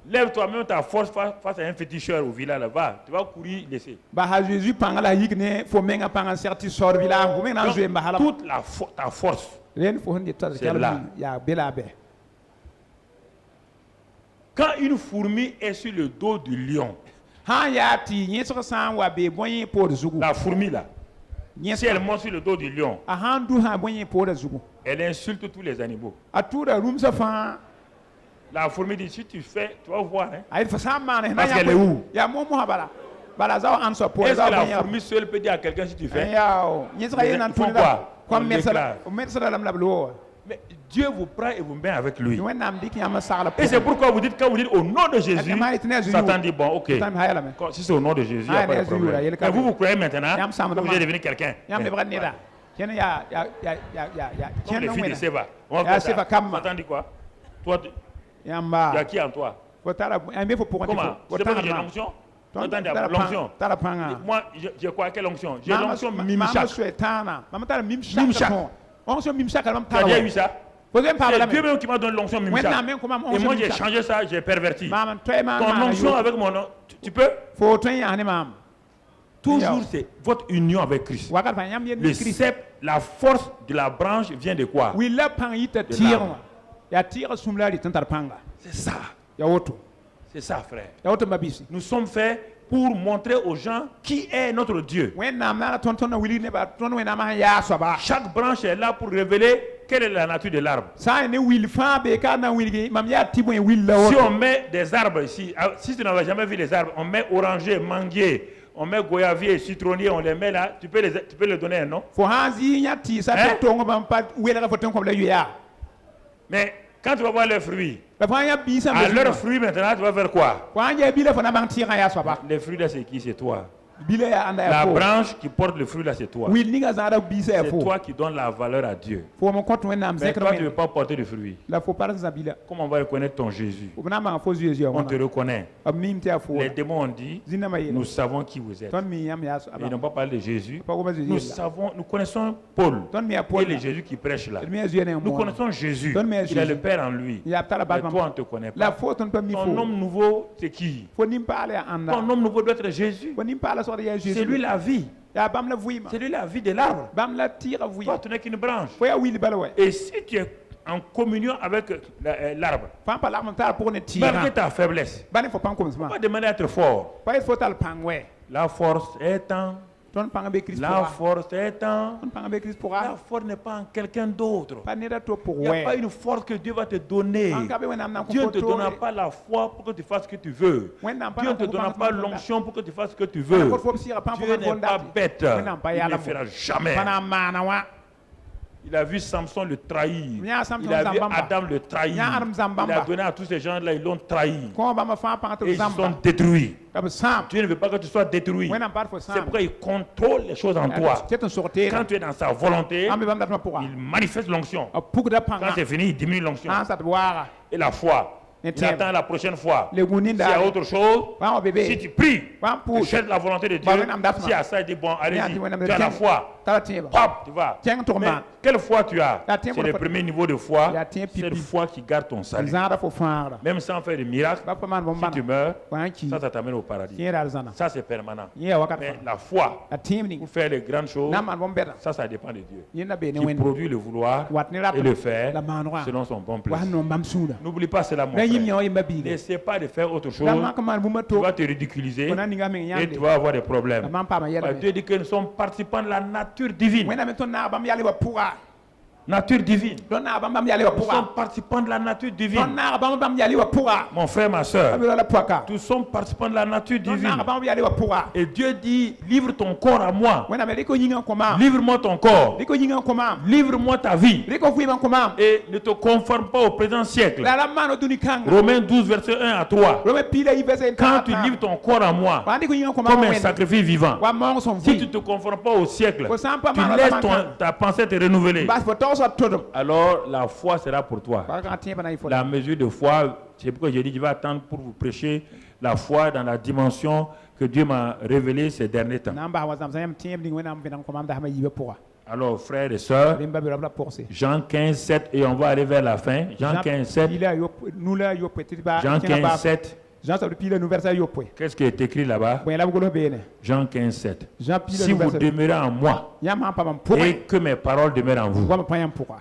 Lève-toi, même ta force face à un féticheur au village là-bas. Tu vas courir, laisser.
Basa Jésus pãng la yik ne fo menga pãng n sɛg tɩ sɔr vɩlaam fo meng na n zoe n basala.
Toute ta force.
Ren fo sẽn dɩ t'a
C'est là.
yaa be la a bɛ.
Quand une fourmi est sur le dos du lion,
sã n yaa tɩ yẽsg sã n wa bee bõe pood zugu.
la fourmi là,
Yẽsg
si elle monte sur le dos du lion,
a sã n du sã bõe pooda zugu.
elle insulte tous les animaux.
A tʋʋda rũmsã fãa.
La fourmi dit, si tu fais, tu vas voir. Hein.
A yet fo sã n maan
Parce qu'elle est où?
yaa mo-mosã bala. Bala zao ãn soab poor
Est-ce que la
zao
fourmi seule peut dire à quelqu'un si tu fais?
yao yẽsga yẽ na n
Ils font
tũnda
quoi? On
kõm
déclare.
medsda lame la b loa.
Mais Dieu vous prend et vous met avec lui.
Wẽnnaam dɩk yãmb n sagla
Et c'est pourquoi vous dites, quand vous dites au nom de Jésus,
Jésus.
Satan dit, bon, ok.
Satan ha yɛlame.
Si c'est au nom de Jésus, il n'y
Ah,
a pas de
Jésus, là, il y a
problème.
le cas.
Mais vous croyez maintenant
Yam Sam
que vous
Dama.
allez devenir quelqu'un.
Yãmb lebga neda kẽn yaa
Comme les
kẽnd
filles de
wẽna
Séva. On va
Ah,
faire
Séva
ça.
Kamma.
Satan dit quoi? Toi, il y a
yãmba
qui en toi?
fo tara ãmbe fo pʋgẽ
Comment?
fo
C'est pas que j'ai
tãgdmã
l'onction? Satan dit, l'onction.
tara pãngã
Moi, j'ai quoi? Quelle onction? J'ai l'onction Mimshak.
mama soe tãana mam tara
Mimshak.
mimshak onction mimshak mam
Tu as
tara
déjà eu ça?
fo zoe n paam
C'est Dieu
lame
même qui m'a donné l'onction Mimshak.
wẽnnaam me kõmam
Et moi, j'ai changé ça, j'ai perverti.
mam n tõe
Ton onction avec mon nom, tu peux?
fo tõe n yãs ne maam
Toujours, c'est votre union avec Christ.
wakat fãa yãmb yel
Le
ne Christ
cep, la force de la branche vient de quoi?
wi la pãng yita
De
tɩɩgẽ
l'arbre.
wã yaa tɩɩgã sũm la a rɩt n tar pãnga
C'est ça.
ya woto
C'est ça, frère.
ya woto mabisi
Nous sommes faits pour montrer aux gens qui est notre Dieu.
wẽnnaam naana tõnd na wilg nebã tõnd wẽnnaam sẽn yaa soaba
Chaque branche est là pour révéler quelle est la nature de l'arbre.
sã n ne wil fãa bee ka na wilgi mam yaa tɩ bõe wil la
Si
woto
on met des arbres ici, si tu n'avais jamais vu les arbres, on met oranger, manguier, on met goyavier, citronnier, on les met là, tu peux les donner un nom.
fo sã n zɩɩ yã tɩɩsa
Hein?
tɩ tõng bãmb pa welga fo tõnd kõb la yoyaa
Mais quand tu vas voir leurs fruits,
la fãa yã biisã
à leurs fruits maintenant, tu vas faire quoi?
fo sã n yaa bila fo na bãng tɩɩgã yaa soaba
Les fruits là, c'est qui? C'est toi.
bila yaa ãnda
La
yaa fo
branche qui porte le fruit là, c'est toi.
wil ninga zãada biisã yaa
C'est
fo
toi qui donne la valeur à Dieu.
fo me kõt wẽnnaam
Mais
zẽkd
toi, tu ne veux
wẽn
pas porter de fruits.
la fo par zã bila
Comment on va reconnaître ton Jésus?
b na n bãng fo Jésus yaa
On te
wãna
reconnaît.
b mim tɩ yaa fo
Les démons ont dit,
zĩnnãmbã
nous
yeele
savons qui vous êtes.
tõnd mi yãmb yaa
Mais ils n'ont pas parlé de Jésus.
pa goma Jésus
Nous
yella
savons, nous connaissons Paul
tõnd mi yaa
et
Paul
le Jésus qui prêche là.
d mi yaa zoe ne
Nous
moona
connaissons Jésus.
Donne-moi
Il a
Jésus.
le Père en lui.
yaa b tara
Mais
bas
toi, on
bãmb
ne te connaît
la
pas.
fo tõnd pa mi
Ton
fo
homme nouveau, c'est qui?
fo nin-paala yaa ãnda
Ton homme nouveau doit être Jésus.
fo nin-paala sogd yaa
C'est lui
Jésus
la vie.
yaa bãmb la vɩɩmã
C'est lui la vie de l'arbre.
bãmb la tɩɩga
Toi,
vɩɩm
tu n'es qu'une branche.
fo yaa wil bala wɛ
Et si tu es en communion avec l'arbre,
fãa pa lagm n tar pʋg ne
malgré
tɩɩgã
ta faiblesse,
ba ne fo pãng komsmã
pas demander à être fort.
pa yet fo tall pãng wɛ
La force est en.
tõnd pãng be Kirist
La
pʋga
force est en.
tõnd pãng be Kirist
La
pʋga
force n'est pas en quelqu'un d'autre.
pa ned a to pʋg
Il n'y a pas
wɛ
une force que Dieu va te donner.
pãng ka be wẽnnaam na n kõ
Dieu
fo
ne te donnera
toore
pas la foi pour que tu fasses ce que tu veux.
wẽnnaam pa
Dieu
na
ne te
n kõ
donnera
fo
pas
pãng
l'onction pour que tu fasses ce que tu
pa na
veux.
kõt fo b sɩga pãng fo
Dieu
man
n'est pas
bõn
bête.
wẽnnaam pa
Il
yaa
ne
la
fera jamais.
pa na n maana wã
Il a vu Samson le trahir.
Nya Samson
Il a vu
Zambamba.
Adam le trahir.
Nya Adam Zambamba.
Il a donné à tous ces gens-là, ils l'ont trahi.
kõ bãmba fãa pãng tɩ
Et
b
ils se sont
zãmba
détruits.
la b sãam
Dieu ne veut pas que tu sois détruit.
wẽnnaam pa d fo
C'est
sãam
pourquoi il contrôle les choses en toi.
tɩ t n sog teega
Quand tu es dans sa volonté,
ãmb be bãmb datmã pʋga
il manifeste l'onction.
b pugda
Quand
pãnga
c'est fini, il diminue l'onction.
sã n sa tɩ b waaga
Et la foi.
Et
Il
tiens.
attend la prochaine fois.
le gũ
S'il y a
nindaare
autre chose,
fãa wa be
si
be
tu pries,
fãa
tu
pʋʋs
cherches la volonté de Dieu.
Bah, wẽnnaam datma.
Si à ça, il dit bon,
yaa
allez-y.
tɩ wẽnnaam
Tu as la foi.
tara tẽeba
Hop, tu vas.
Tiens, ton
Mais
man.
quelle foi tu as?
La tiens
C'est
pour
le
le-
premier niveau de foi.
La tiens pipi.
C'est une foi qui garde ton
n
salut.
zãada fo fãagra
Même sans faire de miracle,
ba pa maan
si tu
bõn-bãna
meurs,
fo sã n ki
ça t'amène au paradis.
yẽ ra d zãna
Ça, c'est permanent.
yẽ yaa wakat
Mais
fãa
la foi,
a tẽeb ning
pour faire les grandes choses,
na n maan bõn-bɛda
ça dépend de Dieu.
yẽ na bee ne
Qui
wẽnd
produit le vouloir
wat ne rat
et le faire
la maanegã
selon son bon
wa
plaisir.
sẽn noom bãmb sũurã
N'oublie pas cela, mon
la yĩm yã
frère.
wã yemba biiga
N'essaie pas de faire autre chose.
la mak n maan bũmba
Tu
to
vas te ridiculiser
fo na ninga meng
et
yãnde
tu vas avoir des
la
problèmes.
mam paama
Parce que
yɛlame
Dieu dit que nous sommes participants de la nature divine.
wẽnnaam me tõnd naag bãmb yaa lebã pʋga
Nature divine.
tõnd naag bãmb bãmb yaa lebã
Nous
pʋga
sommes participants de la nature
tõnd
divine.
naag bãmb bãmb yaa lebã pʋga
Mon frère, ma
a
soeur,
be la poaka
nous sommes participants de la nature
tõnd
divine.
naag bãmb yaa lebã pʋga
Et Dieu dit, livre ton corps à moi.
wẽnnaam rɩk f yĩngã n kõ maam
Livre-moi ton corps.
rɩk f yĩngã n kõ maam
Livre-moi ta vie.
rɩk f vɩɩmã n kõ maam
Et ne te conforme pas au présent siècle.
la rãmb maan dũni kãnga
Romains 12, verset 1 à 3.
rome piila yi vɛsɛ
Quand tu livres ton corps à moi,
wa dɩk f yĩngã n kõ maam
comme un
wẽnd
sacrifice vivant,
wa maong sẽn
si tu
vɩ
ne te conformes pas au siècle,
fo sã n pa
tu
maana
laisses
rãmbã
ta pensée te renouveler.
bas fo tagsã todem
Alors la foi sera pour toi.
bakã tẽebã na yɩ fo
La mesure de foi, c'est pourquoi j'ai dit je vais attendre pour vous prêcher la foi dans la dimension que Dieu m'a révélée ces derniers temps.
na n bas wa zãmsã yãmb tẽeb ning wẽnnaam vẽneg n kõ maam dasmã yiibã pʋga
Alors, frères et sœurs,
Rimba bi rabla porse.
Jean 15, 7, et on va aller vers la fin. Jean 15, 7.
Nula yo petit ba.
Jean 15, 7.
Jean ça pile nous verset yo poe.
Qu'est-ce qui est écrit là-bas?
Bon la golo bene.
Jean 15, 7.
Jean pile
Si vous demeurez en moi et que mes paroles demeurent en vous,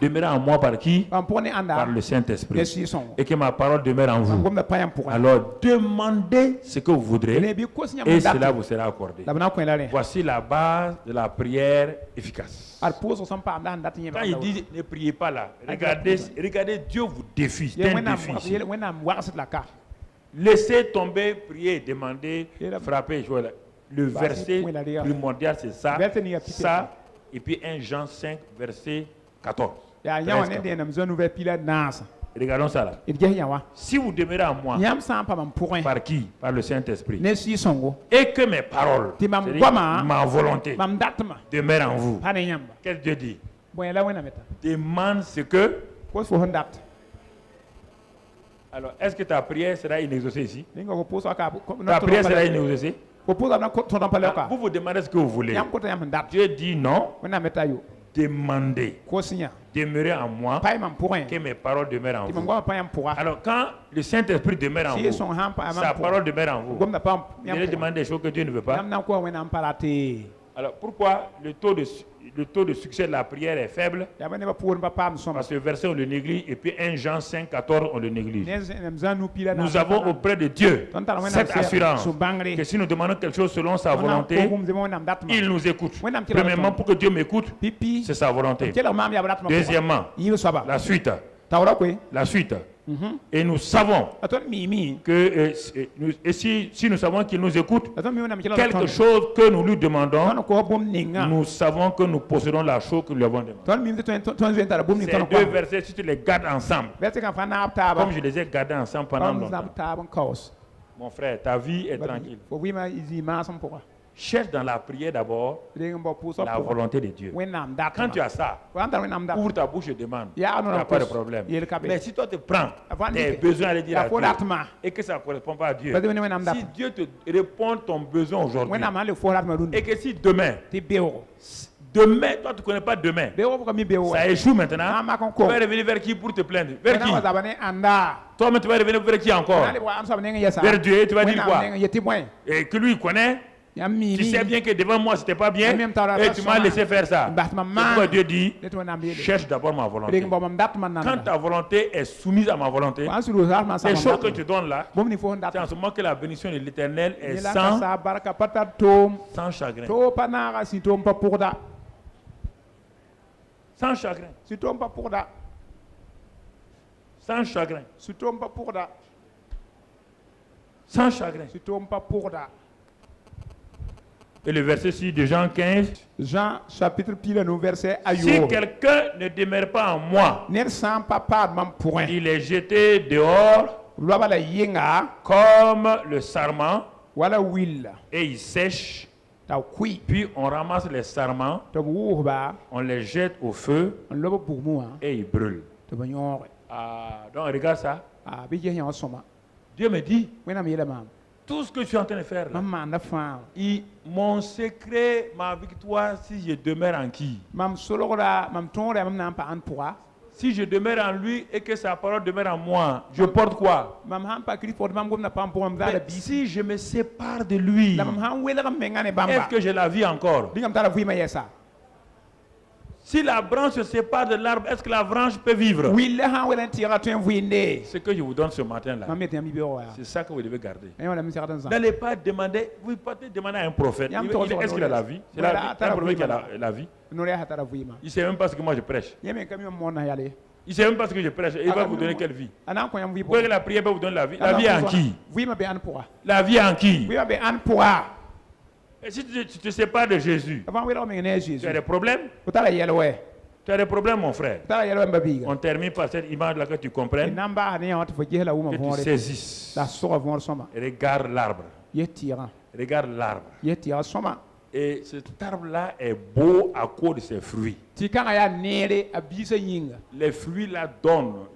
demeurez en moi par qui? Par le Saint-Esprit. Et que ma parole demeure en vous. Alors demandez ce que vous voudrez et cela vous sera accordé. Voici la base de la prière efficace. Quand il dit ne priez pas là, regardez, Dieu vous défie. C'est un défi. Laissez tomber, prier, demander, frapper. Le verset primordial, c'est ça, ça, et puis 1 Jean 5, verset 14. Regardons ça là. Si vous demeurez en moi, par qui? Par le Saint-Esprit. Et que mes paroles, ma volonté, demeure en vous. Qu'est-ce que Dieu dit? Demande ce que. Alors, est-ce que ta prière sera inexaucée ici? Ta prière sera inexaucée? Vous vous demandez ce que vous voulez. Dieu dit non. Demandez. Demeurez en moi. Que mes paroles demeurent en vous. Alors, quand le Saint-Esprit demeure en vous, sa parole demeure en vous. Vous allez demander des choses que Dieu ne veut pas. Alors, pourquoi le taux de succès de la prière est faible? Parce que le verset, on le néglige, et puis 1 Jean 5, 14, on le néglige. Nous avons auprès de Dieu cette assurance que si nous demandons quelque chose selon sa volonté, il nous écoute. Premièrement, pour que Dieu m'écoute, c'est sa volonté. Deuxièmement, la suite. La suite. Et nous savons que si nous savons qu'il nous écoute, quelque chose que nous lui demandons, nous savons que nous possédons la chose que nous lui avons demandé. Ces deux versets, si tu les gardes ensemble, comme je les ai gardés ensemble pendant longtemps, mon frère, ta vie est tranquille. Cherche dans la prière d'abord la volonté de Dieu. Quand tu as ça, ouvre ta bouche et demande. Il n'y a pas de problème. Mais si toi te prends tes besoins à les dire à Dieu et que ça ne correspond pas à Dieu, si Dieu te répond ton besoin aujourd'hui et que si demain, toi tu ne connais pas demain, ça échoue maintenant, tu vas revenir vers qui pour te plaindre? Vers qui? Toi-même tu vas revenir vers qui encore? Vers Dieu, et tu vas dire quoi? Et que lui connaît. Tu sais bien que devant moi c'était pas bien et tu m'as laissé faire ça. C'est pourquoi Dieu dit cherche d'abord ma volonté. Quand ta volonté est soumise à ma volonté, les choses que tu donnes là, c'est en ce moment que la bénédiction de l'Éternel est sans chagrin. Sans chagrin. Sans chagrin. Sans chagrin. Et le verset 6 de Jean 15.
Jean chapitre pile nous verset ayo.
Si quelqu'un ne demeure pas en moi, il est jeté dehors comme le sarment et il sèche. Puis on ramasse les sarments, on les jette au feu et ils brûlent. Donc regarde ça. Dieu me dit, tout ce que je suis en train de faire là, mon secret, ma victoire, si je demeure en qui? Si je demeure en lui et que sa parole demeure en moi, je porte quoi? Mais si je me sépare de lui, est-ce que j'ai la vie encore? Si la branche se sépare de l'arbre, est-ce que la branche peut vivre? Ce que je vous donne ce matin-là, c'est ça que vous devez garder. N'allez pas demander, vous pouvez demander à un prophète, est-ce qu'il a la vie? C'est un prophète qui a la vie. Il ne sait même pas ce que moi je prêche. Il ne sait même pas ce que je prêche. Il va vous donner quelle vie? Vous voyez que la prière va vous donner la vie. La vie en qui? La vie en qui? Et si tu te sépares de Jésus, tu as des problèmes? Tu as des problèmes, mon frère. On termine par cette image-là que tu comprennes, que tu saisisses. Regarde l'arbre. Regarde l'arbre. Et cet arbre-là est beau à cause de ses fruits. Les fruits là donnent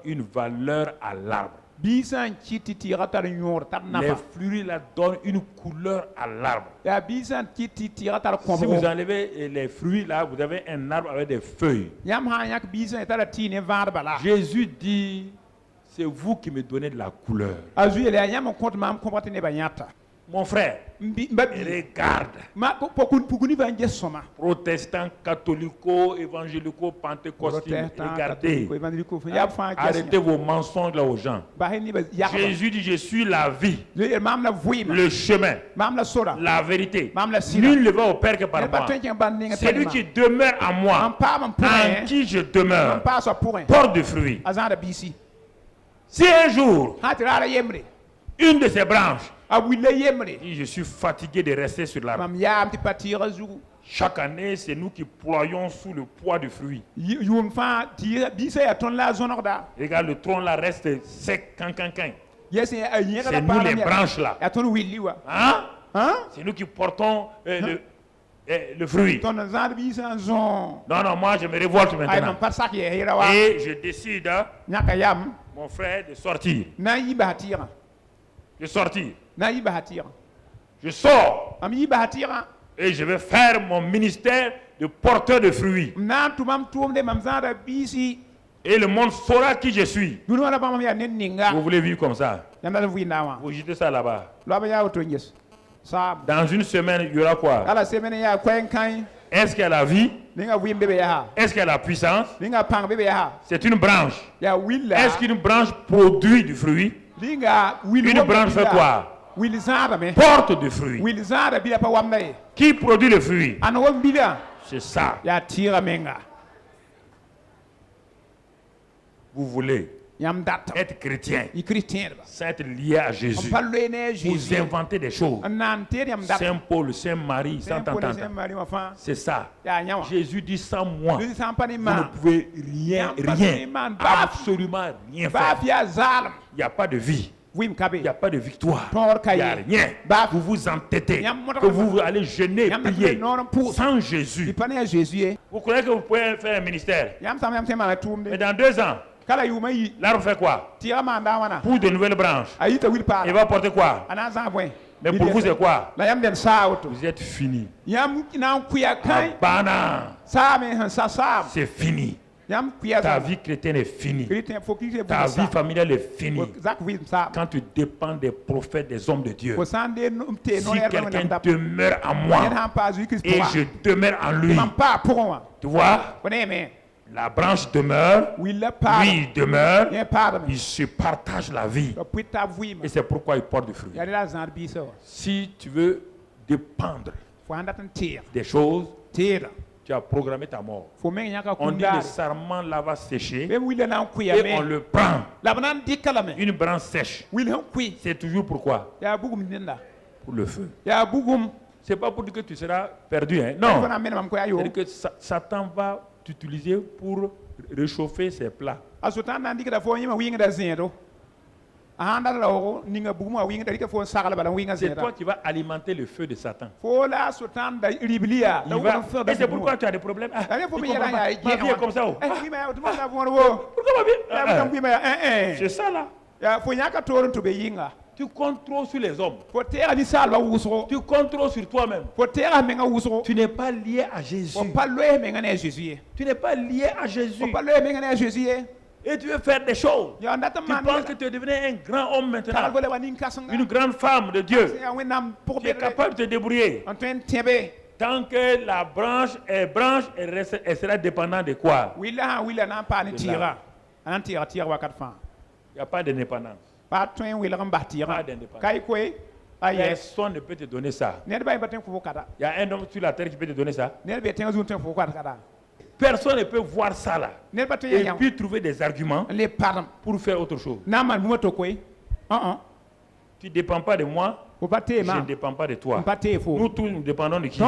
une valeur à l'arbre.
bisan kiti tira tar nyor tar
Les
nafa
fruits là donnent une couleur à l'arbre.
ya bisan kiti tira tar
Si
kombo
vous enlevez les fruits là, vous avez un arbre avec des feuilles.
yam ha yak bisan tar tine var bala
Jésus dit, c'est vous qui me donnez de la couleur.
azu ele yam compte mam comporter ne banyata
Mon frère,
mbabi
regarde.
ma ko pokuni banje soma
Protestants, catholiques, évangéliques, pentecôtiens, regardez. Arrêtez vos mensonges là aux gens. Jésus dit, je suis la vie, le chemin, la vérité. Nul ne va au Père que par moi. C'est lui qui demeure en moi, en qui je demeure, porte de fruits. Si un jour, une de ces branches dit, je suis fatigué de rester sur l'arbre. Chaque année, c'est nous qui ployons sous le poids du fruit. Regarde, le tronc là reste sec, cancan. C'est nous les branches là. Hein? C'est nous qui portons le fruit. Non, moi je me révolte maintenant. Et je décide, mon frère, de sortir. Je sors. Et je vais faire mon ministère de porteur de fruits. Et le monde saura qui je suis. Vous voulez vivre comme ça? Vous jetez ça là-bas. Dans une semaine, il y aura quoi? Est-ce qu'il y a la vie? Est-ce qu'il y a la puissance? C'est une branche. Est-ce qu'une branche produit du fruit? Une branche fait quoi? Porte de fruits. Qui produit le fruit? C'est ça. Vous voulez être chrétien, sans être lié à Jésus. Vous inventez des choses. Saint Paul, Saint Marie, c'est ça. Jésus dit, sans moi, vous ne pouvez rien, absolument rien faire. Il n'y a pas de vie. Il n'y a pas de victoire. Il n'y a rien. Vous vous entêtez. Que vous allez jeûner, prier. Sans Jésus. Vous croyez que vous pouvez faire un ministère? Mais dans 2 ans, l'arbre fait quoi? Pour de nouvelles branches. Il va porter quoi? Mais pour vous, c'est quoi? Vous êtes fini. C'est fini. Ta vie chrétienne est finie. Ta vie familiale est finie. Quand tu dépends des prophètes, des hommes de Dieu. Si quelqu'un demeure en moi et je demeure en lui, tu vois, la branche demeure, lui il demeure, il se partage la vie. Et c'est pourquoi il porte du fruit. Si tu veux dépendre des choses, tu as programmé ta mort. On dit le sarment là va sécher et on le prend. Une branche sèche. C'est toujours pourquoi? Pour le feu. C'est pas pour dire que tu seras perdu. Hein? Non. C'est-à-dire que Satan va t'utiliser pour réchauffer ses plats. C'est toi qui vas alimenter le feu de Satan. Et c'est pourquoi tu as des problèmes. Ma vie est comme ça. Pourquoi ma vie? C'est ça là. Tu comptes trop sur les hommes. Tu comptes trop sur toi-même. Tu n'es pas lié à Jésus. Tu n'es pas lié à Jésus. Et tu veux faire des choses. Tu penses que tu es devenu un grand homme maintenant. Une grande femme de Dieu. Tu es capable de te débrouiller. Tant que la branche est branche, elle sera dépendante de quoi? Il n'y a pas d'indépendance. Personne ne peut te donner ça. Il y a un homme sur la terre qui peut te donner ça. Personne ne peut voir ça là et puis trouver des arguments pour faire autre chose. Tu ne dépends pas de moi, je ne dépends pas de toi. Nous tous nous dépendons de qui? De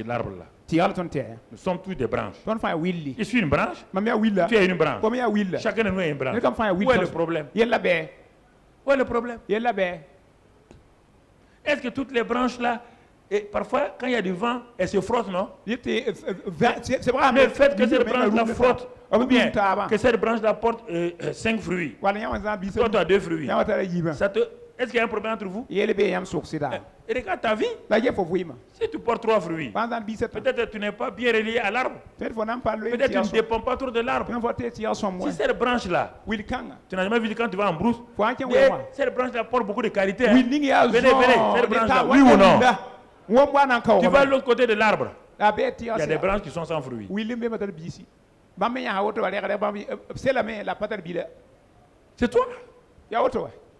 l'arbre là. Nous sommes tous des branches. Je suis une branche. Tu es une branche. Chacun de nous est une branche. Où est le problème? Où est le problème? Est-ce que toutes les branches là, et parfois quand il y a du vent, elles se frottent, non? Le fait que cette branche là frotte
Ou
bien que cette branche-là porte 5 fruits. Toi, tu as 2 fruits. Est-ce qu'il y a un problème entre vous? Et regarde ta vie. Si tu portes 3 fruits, peut-être que tu n'es pas bien relié à l'arbre. Peut-être que tu ne dépends pas trop de l'arbre. Si cette branche-là, tu n'as jamais vu quand tu vas en brousse, cette branche-là porte beaucoup de qualités. Venez, cette branche-là, oui ou non? Tu vas de l'autre côté de l'arbre. Il y a des branches qui sont sans fruits. C'est toi.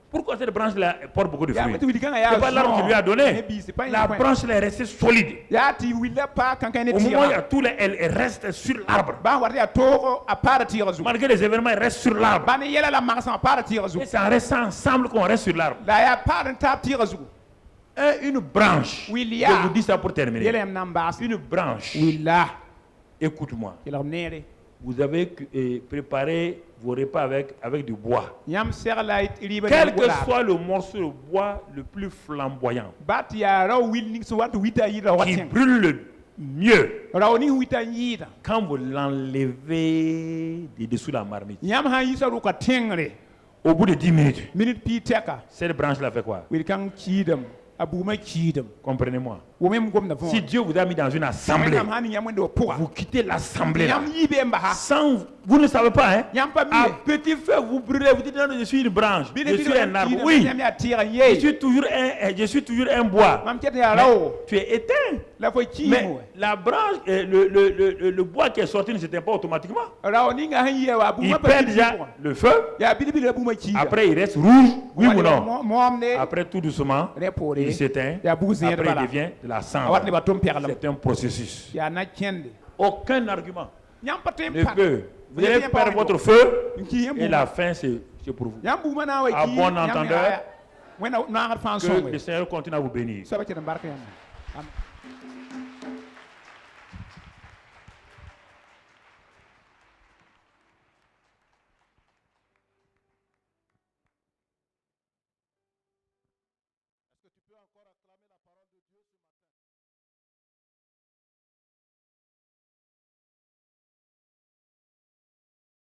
Pourquoi cette branche-là porte beaucoup de fruits? Ce n'est pas l'arbre qui lui a donné. La branche est restée solide. Au moment où il y a tout, elle reste sur l'arbre. Malgré les événements, elle reste sur l'arbre. Et c'est en restant ensemble qu'on reste sur l'arbre. Une branche, je vous dis ça pour terminer. Une branche, écoute-moi. Vous avez préparé vos repas avec du bois. Quel que soit le morceau de bois le plus flamboyant, qui brûle le mieux, quand vous l'enlevez de dessous la marmite, au bout de 10 minutes, cette branche-là fait quoi? Comprenez-moi. Si Dieu vous a mis dans une assemblée, vous quittez l'assemblée sans, vous ne savez pas, hein? À petit feu, vous brûlez, vous dites non, je suis une branche, je suis un arbre. Oui, je suis toujours un bois. Mais tu es éteint. Mais la branche, le bois qui est sorti ne s'éteint pas automatiquement. Il perd déjà le feu. Après, il reste rouge, oui ou non? Après, tout doucement, il s'éteint. Après, il devient de la cendre. C'est un processus. Aucun argument ne peut. Vous allez perdre votre feu et la fin, c'est pour vous. À bon entendeur, que le Seigneur continue à vous bénir.